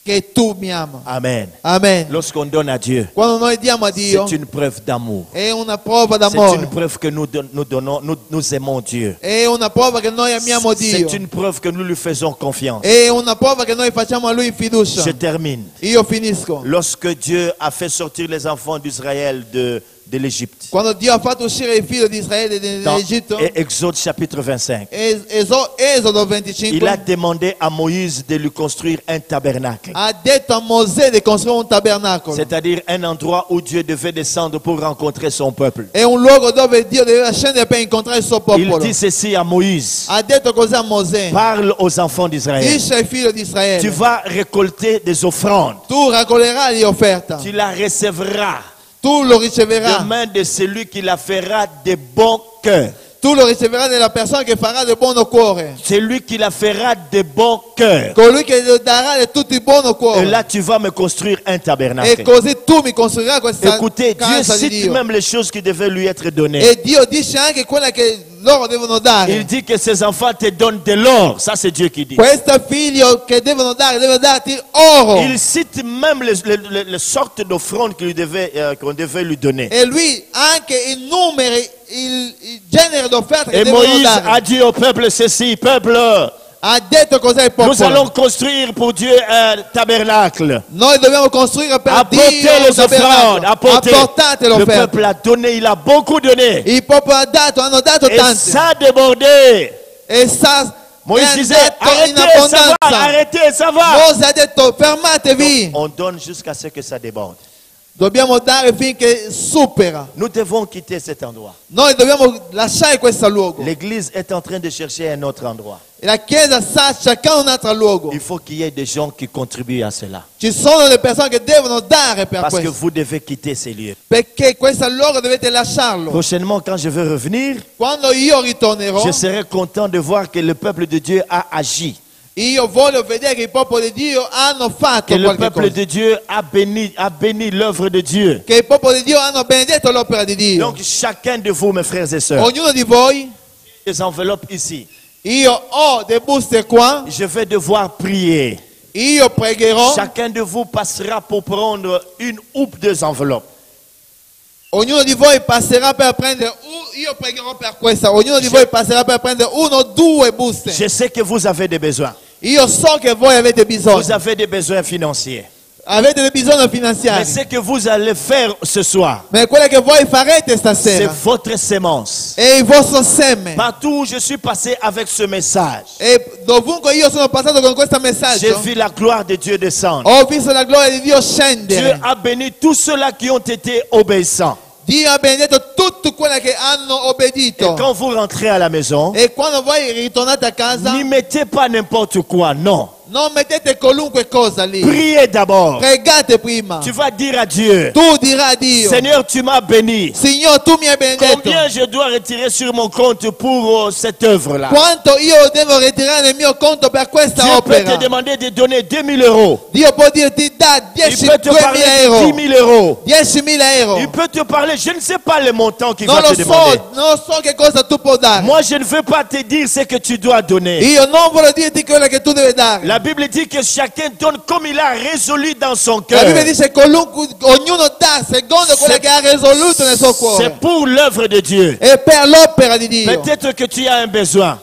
[SPEAKER 3] che tu mi ami.
[SPEAKER 2] Amen.
[SPEAKER 3] Amen.
[SPEAKER 2] Lorsqu'on donne à Dieu,
[SPEAKER 3] Quando noi diamo a Dio
[SPEAKER 2] c'est une preuve d'amour.
[SPEAKER 3] è una prova
[SPEAKER 2] C'est
[SPEAKER 3] d'amore.
[SPEAKER 2] une preuve que nous aimons Dieu.
[SPEAKER 3] È una prova che noi amiamo Dio.
[SPEAKER 2] C'est une preuve que nous lui faisons confiance.
[SPEAKER 3] È una prova che noi facciamo a Lui fiducia.
[SPEAKER 2] Je termine.
[SPEAKER 3] Io finisco.
[SPEAKER 2] Lorsque Dieu a fait sortir les enfants d'Israël de l'Égypte,
[SPEAKER 3] Quando Dio ha fatto uscire il figlio di Israele
[SPEAKER 2] dans
[SPEAKER 3] dall'Egitto,
[SPEAKER 2] Exode chapitre 25,
[SPEAKER 3] Esodo 25,
[SPEAKER 2] il a demandé à Moïse de lui construire un tabernacle.
[SPEAKER 3] ha detto a Mosè di costruire un tabernacolo.
[SPEAKER 2] C'est-à-dire un endroit où Dieu devait descendre pour rencontrer son peuple.
[SPEAKER 3] È un luogo dove Dio doveva scendere per incontrare il suo
[SPEAKER 2] Il
[SPEAKER 3] popolo.
[SPEAKER 2] dit ceci à Moïse:
[SPEAKER 3] Ha detto così a Mosè.
[SPEAKER 2] parle aux enfants d'Israël.
[SPEAKER 3] Dice ai figli di
[SPEAKER 2] Tu
[SPEAKER 3] Israele,
[SPEAKER 2] vas récolter des offrandes.
[SPEAKER 3] tu raccoglierai le offerte,
[SPEAKER 2] Tu la recevras
[SPEAKER 3] tu lo
[SPEAKER 2] de
[SPEAKER 3] riceverai,
[SPEAKER 2] main de celui qui la fera de bon cœur.
[SPEAKER 3] tu lo riceverai dalla persona che farà del buono cuore,
[SPEAKER 2] Celui qui la fera de bon cœur.
[SPEAKER 3] colui che lo darà di tutto il buono
[SPEAKER 2] Et
[SPEAKER 3] cuore.
[SPEAKER 2] là, tu vas me construire un
[SPEAKER 3] E
[SPEAKER 2] tabernacle.
[SPEAKER 3] così tu mi costruirai questa
[SPEAKER 2] Écoutez, Dieu
[SPEAKER 3] casa di
[SPEAKER 2] cite
[SPEAKER 3] Dio.
[SPEAKER 2] même les choses qui devaient lui être données.
[SPEAKER 3] E Dio dice anche quella che loro devono
[SPEAKER 2] Il
[SPEAKER 3] dare.
[SPEAKER 2] dit que ses enfants te donnent de l'or. Ça, c'est Dieu qui dit.
[SPEAKER 3] Questo figlio che devono darti oro.
[SPEAKER 2] Il cite même les sortes d'offrandes qu'on devait lui donner.
[SPEAKER 3] E lui anche i numeri, il genere d'offerta che
[SPEAKER 2] Et
[SPEAKER 3] devono
[SPEAKER 2] Moïse
[SPEAKER 3] dare.
[SPEAKER 2] a dit au peuple ceci: peuple,
[SPEAKER 3] Ha detto cos'è il
[SPEAKER 2] nous allons
[SPEAKER 3] popolo.
[SPEAKER 2] construire pour Dieu un tabernacle.
[SPEAKER 3] Noi dobbiamo costruire per
[SPEAKER 2] Apportez
[SPEAKER 3] Dio un
[SPEAKER 2] les offrandes,
[SPEAKER 3] tabernacolo.
[SPEAKER 2] apportez.
[SPEAKER 3] Apportate
[SPEAKER 2] Le
[SPEAKER 3] l'offerta.
[SPEAKER 2] peuple a donné, il a beaucoup donné.
[SPEAKER 3] Il popolo hanno dato
[SPEAKER 2] Et
[SPEAKER 3] tanti.
[SPEAKER 2] ça a débordé.
[SPEAKER 3] E sa
[SPEAKER 2] Moïse
[SPEAKER 3] è
[SPEAKER 2] disait:
[SPEAKER 3] andato in
[SPEAKER 2] arrêtez, ça va,
[SPEAKER 3] abbondanza.
[SPEAKER 2] arrêtez, ça va.
[SPEAKER 3] Mosè ha detto fermatevi.
[SPEAKER 2] On donne jusqu'à ce que ça déborde.
[SPEAKER 3] Dobbiamo dare finché supera.
[SPEAKER 2] Nous devons quitter cet endroit.
[SPEAKER 3] Noi dobbiamo lasciare questo luogo.
[SPEAKER 2] L'église est en train de chercher un autre endroit.
[SPEAKER 3] E la Chiesa sta cercando un altro luogo.
[SPEAKER 2] Il faut qu'il y ait des gens qui contribuent à cela.
[SPEAKER 3] Ci sono le persone che devono dare per
[SPEAKER 2] Parce que
[SPEAKER 3] questo.
[SPEAKER 2] vous devez quitter ces lieux.
[SPEAKER 3] Perché questo luogo dovete lasciarlo.
[SPEAKER 2] Prochainement, quand je vais revenir,
[SPEAKER 3] Quando io ritornerò,
[SPEAKER 2] je serai content de voir que le peuple de Dieu a agi.
[SPEAKER 3] io voglio vedere che il popolo di Dio hanno fatto
[SPEAKER 2] Que le
[SPEAKER 3] qualche
[SPEAKER 2] peuple
[SPEAKER 3] cosa.
[SPEAKER 2] de Dieu a béni l'œuvre de Dieu.
[SPEAKER 3] Che il popolo di Dio hanno benedetto l'opera di Dio.
[SPEAKER 2] Donc chacun de vous, mes frères et sœurs,
[SPEAKER 3] Ognuno di voi,
[SPEAKER 2] des enveloppes ici.
[SPEAKER 3] io ho delle buste qua,
[SPEAKER 2] Je vais devoir prier.
[SPEAKER 3] io pregherò.
[SPEAKER 2] Chacun de vous passera pour prendre une ou deux enveloppes.
[SPEAKER 3] Ognuno di voi passerà per prendere, io pregherò per questa, ognuno di voi passerà per prendere uno o due buste.
[SPEAKER 2] Je sais que vous avez des besoins.
[SPEAKER 3] Io so che voi avete
[SPEAKER 2] Vous
[SPEAKER 3] bisogno,
[SPEAKER 2] avez des besoins financiers.
[SPEAKER 3] avete delle bisogni
[SPEAKER 2] Mais
[SPEAKER 3] finanziari.
[SPEAKER 2] ce que vous allez faire ce soir,
[SPEAKER 3] Ma quello che voi farete
[SPEAKER 2] c'est
[SPEAKER 3] stasera
[SPEAKER 2] votre sémence.
[SPEAKER 3] è il vostro seme.
[SPEAKER 2] Partout où je suis passé avec ce message,
[SPEAKER 3] E dovunque io sono passato con questo
[SPEAKER 2] j'ai
[SPEAKER 3] messaggio,
[SPEAKER 2] vu la gloire de Dieu descendre.
[SPEAKER 3] ho visto la gloria di Dio
[SPEAKER 2] Dieu
[SPEAKER 3] scendere.
[SPEAKER 2] a béni tous ceux-là qui ont été obéissants.
[SPEAKER 3] Dio ha benedetto tutti quelli che hanno
[SPEAKER 2] Et
[SPEAKER 3] obbedito.
[SPEAKER 2] quand vous rentrez à la maison,
[SPEAKER 3] E quando voi ritornate a casa,
[SPEAKER 2] n'y mettez pas n'importe quoi, non.
[SPEAKER 3] non mettete qualunque cosa lì.
[SPEAKER 2] Priez d'abord.
[SPEAKER 3] Pregate prima.
[SPEAKER 2] Tu vas dire à Dieu,
[SPEAKER 3] Tu dirai a Dio,
[SPEAKER 2] Seigneur, tu m'as béni.
[SPEAKER 3] Signore, tu mi hai benedetto.
[SPEAKER 2] Combien je dois retirer sur mon compte pour cette œuvre-là?
[SPEAKER 3] Quanto io devo ritirare nel mio conto per questa
[SPEAKER 2] Dieu peut te
[SPEAKER 3] opera?
[SPEAKER 2] demander de donner 2000 euros.
[SPEAKER 3] Dio può dirti da
[SPEAKER 2] Il
[SPEAKER 3] 10,
[SPEAKER 2] peut te
[SPEAKER 3] 2000
[SPEAKER 2] parler de
[SPEAKER 3] euro.
[SPEAKER 2] 10 000 euros.
[SPEAKER 3] 10.000 euro.
[SPEAKER 2] Il peut te parler, je ne sais pas le montant qu'il
[SPEAKER 3] Non
[SPEAKER 2] va
[SPEAKER 3] lo
[SPEAKER 2] te demander.
[SPEAKER 3] non so che cosa tu puoi dare.
[SPEAKER 2] Moi, je ne veux pas te dire ce que tu dois donner.
[SPEAKER 3] Io non voglio dirti quello che tu devi dare.
[SPEAKER 2] La Bible dit que chacun donne comme il a résolu dans son
[SPEAKER 3] La
[SPEAKER 2] cœur.
[SPEAKER 3] Bibbia dice che ognuno dà secondo quello che ha risoluto nel suo cuore.
[SPEAKER 2] C'est pour l'œuvre de Dieu.
[SPEAKER 3] E per l'opera di Dio.
[SPEAKER 2] Peut-être que tu as un besoin.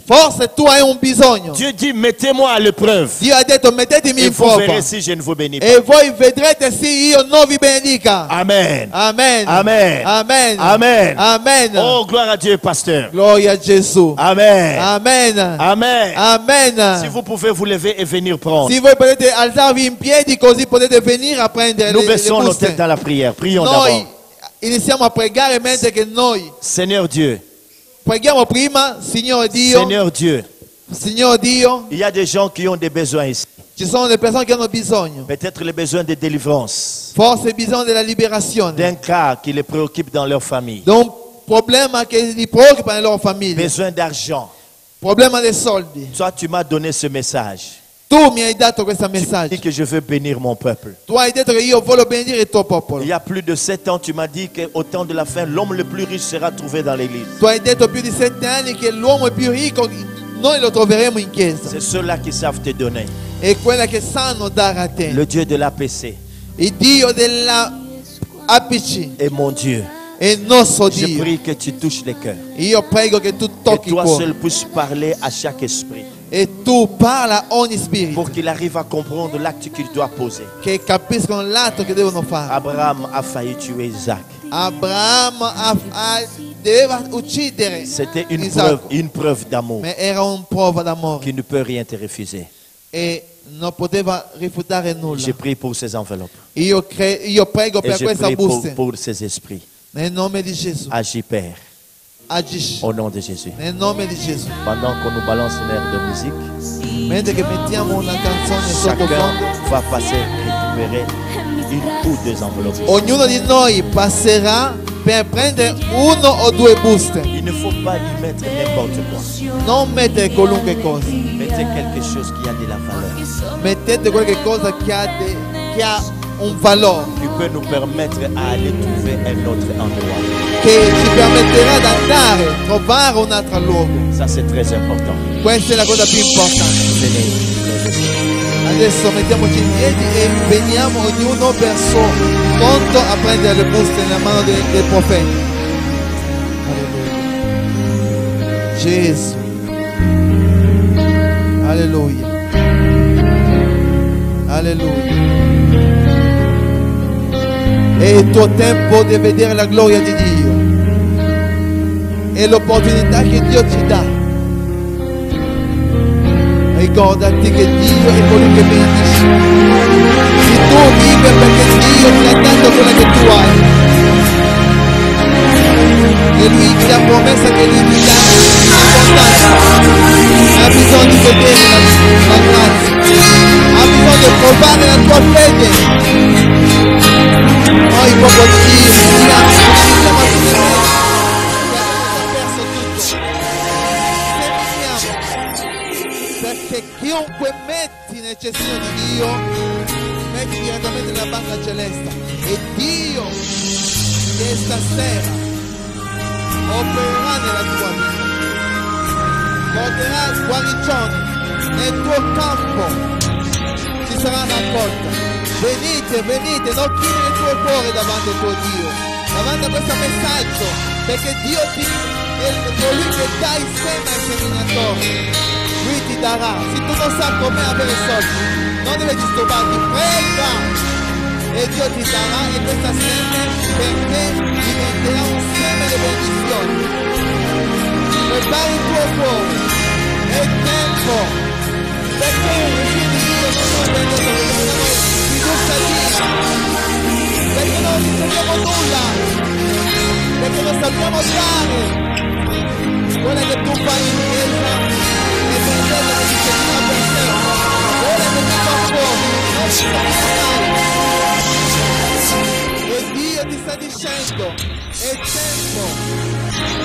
[SPEAKER 3] Forse tu hai un bisogno.
[SPEAKER 2] Dieu dit, mettez-moi à l'épreuve.
[SPEAKER 3] Dio ha detto mettetemi
[SPEAKER 2] Et
[SPEAKER 3] in
[SPEAKER 2] vous
[SPEAKER 3] prova.
[SPEAKER 2] verrez si je ne vous bénis pas.
[SPEAKER 3] E voi vedrete se io non vi benedica.
[SPEAKER 2] Amen.
[SPEAKER 3] Amen.
[SPEAKER 2] Amen.
[SPEAKER 3] Amen.
[SPEAKER 2] Amen.
[SPEAKER 3] Amen.
[SPEAKER 2] Oh, gloire à Dieu, pasteur.
[SPEAKER 3] Gloria a Gesù.
[SPEAKER 2] Amen.
[SPEAKER 3] Amen.
[SPEAKER 2] Amen.
[SPEAKER 3] Amen.
[SPEAKER 2] Si vous pouvez vous lever et venir prendre.
[SPEAKER 3] Se voi potete alzarvi in piedi così potete venire a prendere
[SPEAKER 2] Nous
[SPEAKER 3] le
[SPEAKER 2] baissons nos
[SPEAKER 3] buste.
[SPEAKER 2] têtes dans la prière. Prions
[SPEAKER 3] Noi
[SPEAKER 2] d'abord.
[SPEAKER 3] iniziamo a pregare mentre che noi
[SPEAKER 2] Seigneur Dieu.
[SPEAKER 3] preghiamo prima, Signore Dio.
[SPEAKER 2] Seigneur Dieu.
[SPEAKER 3] Signore Dio,
[SPEAKER 2] Il y a des gens qui ont des besoins ici.
[SPEAKER 3] ci sono delle persone che hanno bisogno.
[SPEAKER 2] Peut-être le besoin de délivrance.
[SPEAKER 3] Forse bisogno della liberazione.
[SPEAKER 2] D'un cas qui les préoccupe dans leur famille.
[SPEAKER 3] Da un problema che li preoccupa nelle loro famiglie.
[SPEAKER 2] Besoin d'argent.
[SPEAKER 3] Problema dei soldi.
[SPEAKER 2] Toi, tu m'as donné ce message.
[SPEAKER 3] Tu mi hai dato questo
[SPEAKER 2] Tu dis
[SPEAKER 3] messaggio.
[SPEAKER 2] que je veux bénir mon peuple.
[SPEAKER 3] Tu hai detto che io voglio benedire il tuo popolo.
[SPEAKER 2] Il y a plus de 7 ans, tu m'as dit qu'au temps de la fin, l'homme le plus riche sera trouvé dans l'église.
[SPEAKER 3] Tu hai detto più di 7 anni che l'uomo più ricco noi lo troveremo in chiesa.
[SPEAKER 2] C'est ceux-là qui savent te donner.
[SPEAKER 3] È quella che sanno dare a te.
[SPEAKER 2] Le Dieu de l'APC
[SPEAKER 3] Il Dio della APC
[SPEAKER 2] est mon Dieu.
[SPEAKER 3] è il nostro
[SPEAKER 2] Je
[SPEAKER 3] Dio.
[SPEAKER 2] prie que tu touches les cœurs.
[SPEAKER 3] Io prego che tu
[SPEAKER 2] Que
[SPEAKER 3] tocchi il
[SPEAKER 2] toi
[SPEAKER 3] cuore
[SPEAKER 2] seul puisses parler à chaque esprit.
[SPEAKER 3] e tu parla a ogni spirito
[SPEAKER 2] Pour qu'il arrive à comprendre l'acte qu'il doit poser.
[SPEAKER 3] che capiscono l'atto che devono fare.
[SPEAKER 2] Abraham a failli tuer Isaac.
[SPEAKER 3] Abramo doveva uccidere
[SPEAKER 2] C'était
[SPEAKER 3] Isacco,
[SPEAKER 2] une preuve d'amour
[SPEAKER 3] ma era una prova d'amore
[SPEAKER 2] qui ne peut rien te refuser.
[SPEAKER 3] e non poteva rifiutare nulla.
[SPEAKER 2] Je prie pour ces enveloppes.
[SPEAKER 3] Io prego
[SPEAKER 2] Et
[SPEAKER 3] per
[SPEAKER 2] je
[SPEAKER 3] questa
[SPEAKER 2] prie
[SPEAKER 3] busta
[SPEAKER 2] pour ces esprits.
[SPEAKER 3] nel nome di Gesù.
[SPEAKER 2] Agis, Père,
[SPEAKER 3] Agisci
[SPEAKER 2] au nom de Jésus.
[SPEAKER 3] nel nome di Gesù.
[SPEAKER 2] Pendant qu'on nous balance une air de musique,
[SPEAKER 3] Mentre che mettiamo una canzone
[SPEAKER 2] chacun
[SPEAKER 3] sottofondo,
[SPEAKER 2] va passer récupérer une ou deux enveloppes.
[SPEAKER 3] ognuno di noi passerà per prendere uno o due buste.
[SPEAKER 2] Il ne faut pas y mettre n'importe quoi.
[SPEAKER 3] Non mettere qualunque cosa,
[SPEAKER 2] Mettez quelque chose qui a de la valeur,
[SPEAKER 3] mettete qualche cosa che ha un valore,
[SPEAKER 2] qui peut nous permettre à aller trouver un autre endroit.
[SPEAKER 3] che ci permetterà di andare a trovare un altro luogo.
[SPEAKER 2] Ça, c'est très important.
[SPEAKER 3] Questa è la cosa più importante.
[SPEAKER 2] Venez, frères et sœurs.
[SPEAKER 3] Adesso mettiamoci in piedi e veniamo ognuno per suo conto a prendere le buste nella mano del profeta. Alleluia. Gesù. Alleluia. Alleluia. È il tuo tempo di vedere la gloria di Dio. È l'opportunità che Dio ci dà. Ricordati che Dio è colui che benedice. Se tu vivi perché Dio ti ha dato quello che tu hai. E Lui ti ha promesso che Lui ti dà l'importanza. Ha bisogno di vedere la grazia. Ha bisogno di provare la tua fede. Noi popolo di Dio siamo perso tutto. Perché chiunque metti nel cestino di Dio, metti direttamente nella banca celeste. E Dio che stasera opererà nella tua vita. Porterà guarigione nel tuo campo. Ci sarà raccolta. Venite, venite, non chiudere il tuo cuore davanti al tuo Dio, davanti a questo messaggio, perché Dio è colui che dà insieme ai seminatori. Lui ti darà. Se tu non sai come avere soldi, non deve disturbarti, prega e Dio ti darà e questa seme per te diventerà un seme di benedizione. Prepara il tuo cuore, è tempo, perché i figli di Dio non sono venduti, fiducia Dio, perché non riceviamo nulla, perché non sappiamo dare. Quella che tu fai in chiesa è per quello che ti servirà per te. Quella che tu fai fuori non ci servirà mai. E Dio ti sta dicendo, è tempo,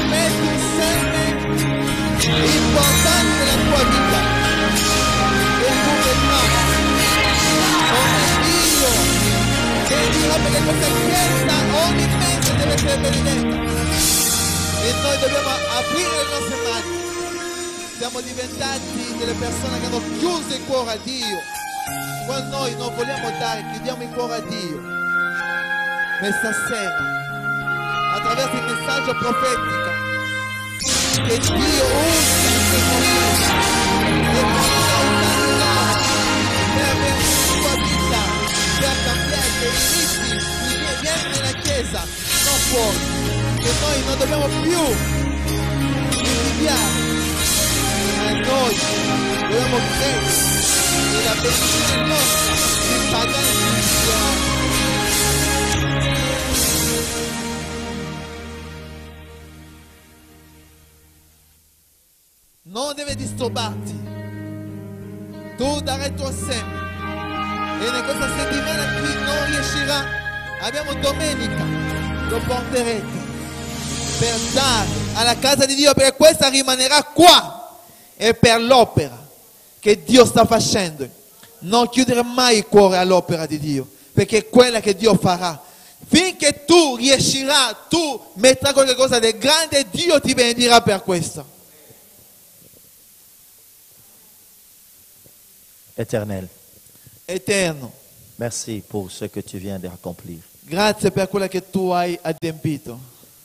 [SPEAKER 3] metti un seme importante nella tua vita e tu vedrai come Dio bendirà, perché questa chiesa ogni mese deve essere benedetta. E noi dobbiamo aprire le nostre mani. Siamo diventati delle persone che hanno chiuso il cuore a Dio. Quando noi non vogliamo dare, chiudiamo il cuore a Dio. Questa sera, attraverso il messaggio profetico, che Dio usa in questo momento e possa usare per benedire la tua vita, per cambiare i ritmi, vieni nella chiesa, non fuori. Che noi non dobbiamo più invidiare, ma noi dobbiamo credere che la benedizione nostra di pagare il non deve disturbarti. Tu darai il tuo seme e in questa settimana qui non riuscirà. Abbiamo domenica, lo porterete per dare alla casa di Dio, perché questa rimanerà qua e per l'opera che Dio sta facendo. Non chiudere mai il cuore all'opera di Dio, perché è quella che Dio farà. Finché tu riuscirai, tu metterai qualcosa di grande e Dio ti benedirà per questo.
[SPEAKER 2] Éternel,
[SPEAKER 3] Eterno,
[SPEAKER 2] merci pour ce que tu viens d'accomplir.
[SPEAKER 3] grazie per quella che tu hai adempito.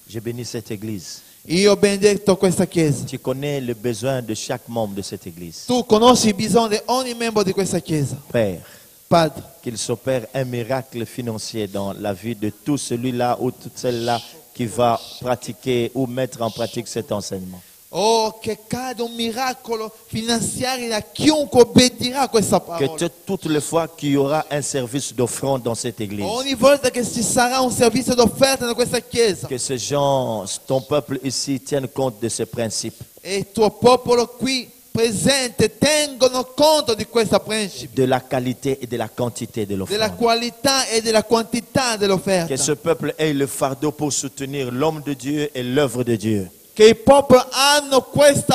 [SPEAKER 2] Je bénis cette église.
[SPEAKER 3] Io ho benedetto questa chiesa.
[SPEAKER 2] Tu connais le besoin de chaque membre de cette église.
[SPEAKER 3] Tu conosci i bisogni di ogni membro di questa chiesa.
[SPEAKER 2] Père,
[SPEAKER 3] Padre,
[SPEAKER 2] qu'il s'opère un miracle financier dans la vie de tout celui-là ou toute celle-là qui va pratiquer ou mettre en pratique cet enseignement.
[SPEAKER 3] oh, che cade un miracolo finanziario a chiunque obbedirà questa
[SPEAKER 2] Que
[SPEAKER 3] parola.
[SPEAKER 2] toutes les fois qu'il y aura un service d'offrande dans cette église,
[SPEAKER 3] Ogni volta che ci sarà un servizio d'offerta in questa chiesa
[SPEAKER 2] que ces gens, ton peuple ici, tiennent compte de ces principes,
[SPEAKER 3] e il tuo popolo qui presente tengono conto di questo principio,
[SPEAKER 2] de la qualité et de la quantité de
[SPEAKER 3] della
[SPEAKER 2] l'offrande.
[SPEAKER 3] qualità e della quantità dell'offerta.
[SPEAKER 2] Que ce peuple ait le fardeau pour soutenir l'homme de Dieu et l'œuvre de Dieu.
[SPEAKER 3] Che il popolo hanno questo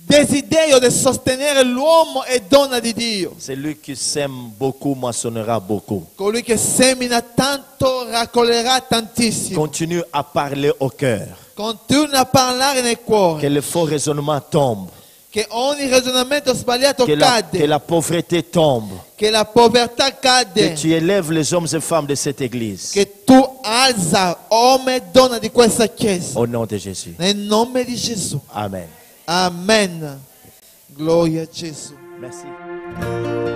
[SPEAKER 3] desiderio di sostenere l'uomo e donna di Dio.
[SPEAKER 2] Celui qui sème beaucoup moissonnera beaucoup.
[SPEAKER 3] Colui che semina tanto raccoglierà tantissimo.
[SPEAKER 2] Continue à parler au cœur.
[SPEAKER 3] Continua a parlare nel cuore.
[SPEAKER 2] Que le faux raisonnement tombe.
[SPEAKER 3] Che ogni ragionamento sbagliato
[SPEAKER 2] Que
[SPEAKER 3] cade.
[SPEAKER 2] la pauvreté tombe.
[SPEAKER 3] Che la povertà
[SPEAKER 2] Que
[SPEAKER 3] cade.
[SPEAKER 2] tu élèves les hommes et femmes de cette église.
[SPEAKER 3] Che tu alza uomo e donna di questa chiesa.
[SPEAKER 2] Au nom de Jésus.
[SPEAKER 3] Nel nome di Gesù.
[SPEAKER 2] Amen.
[SPEAKER 3] Amen. Gloria a Gesù.
[SPEAKER 2] Merci.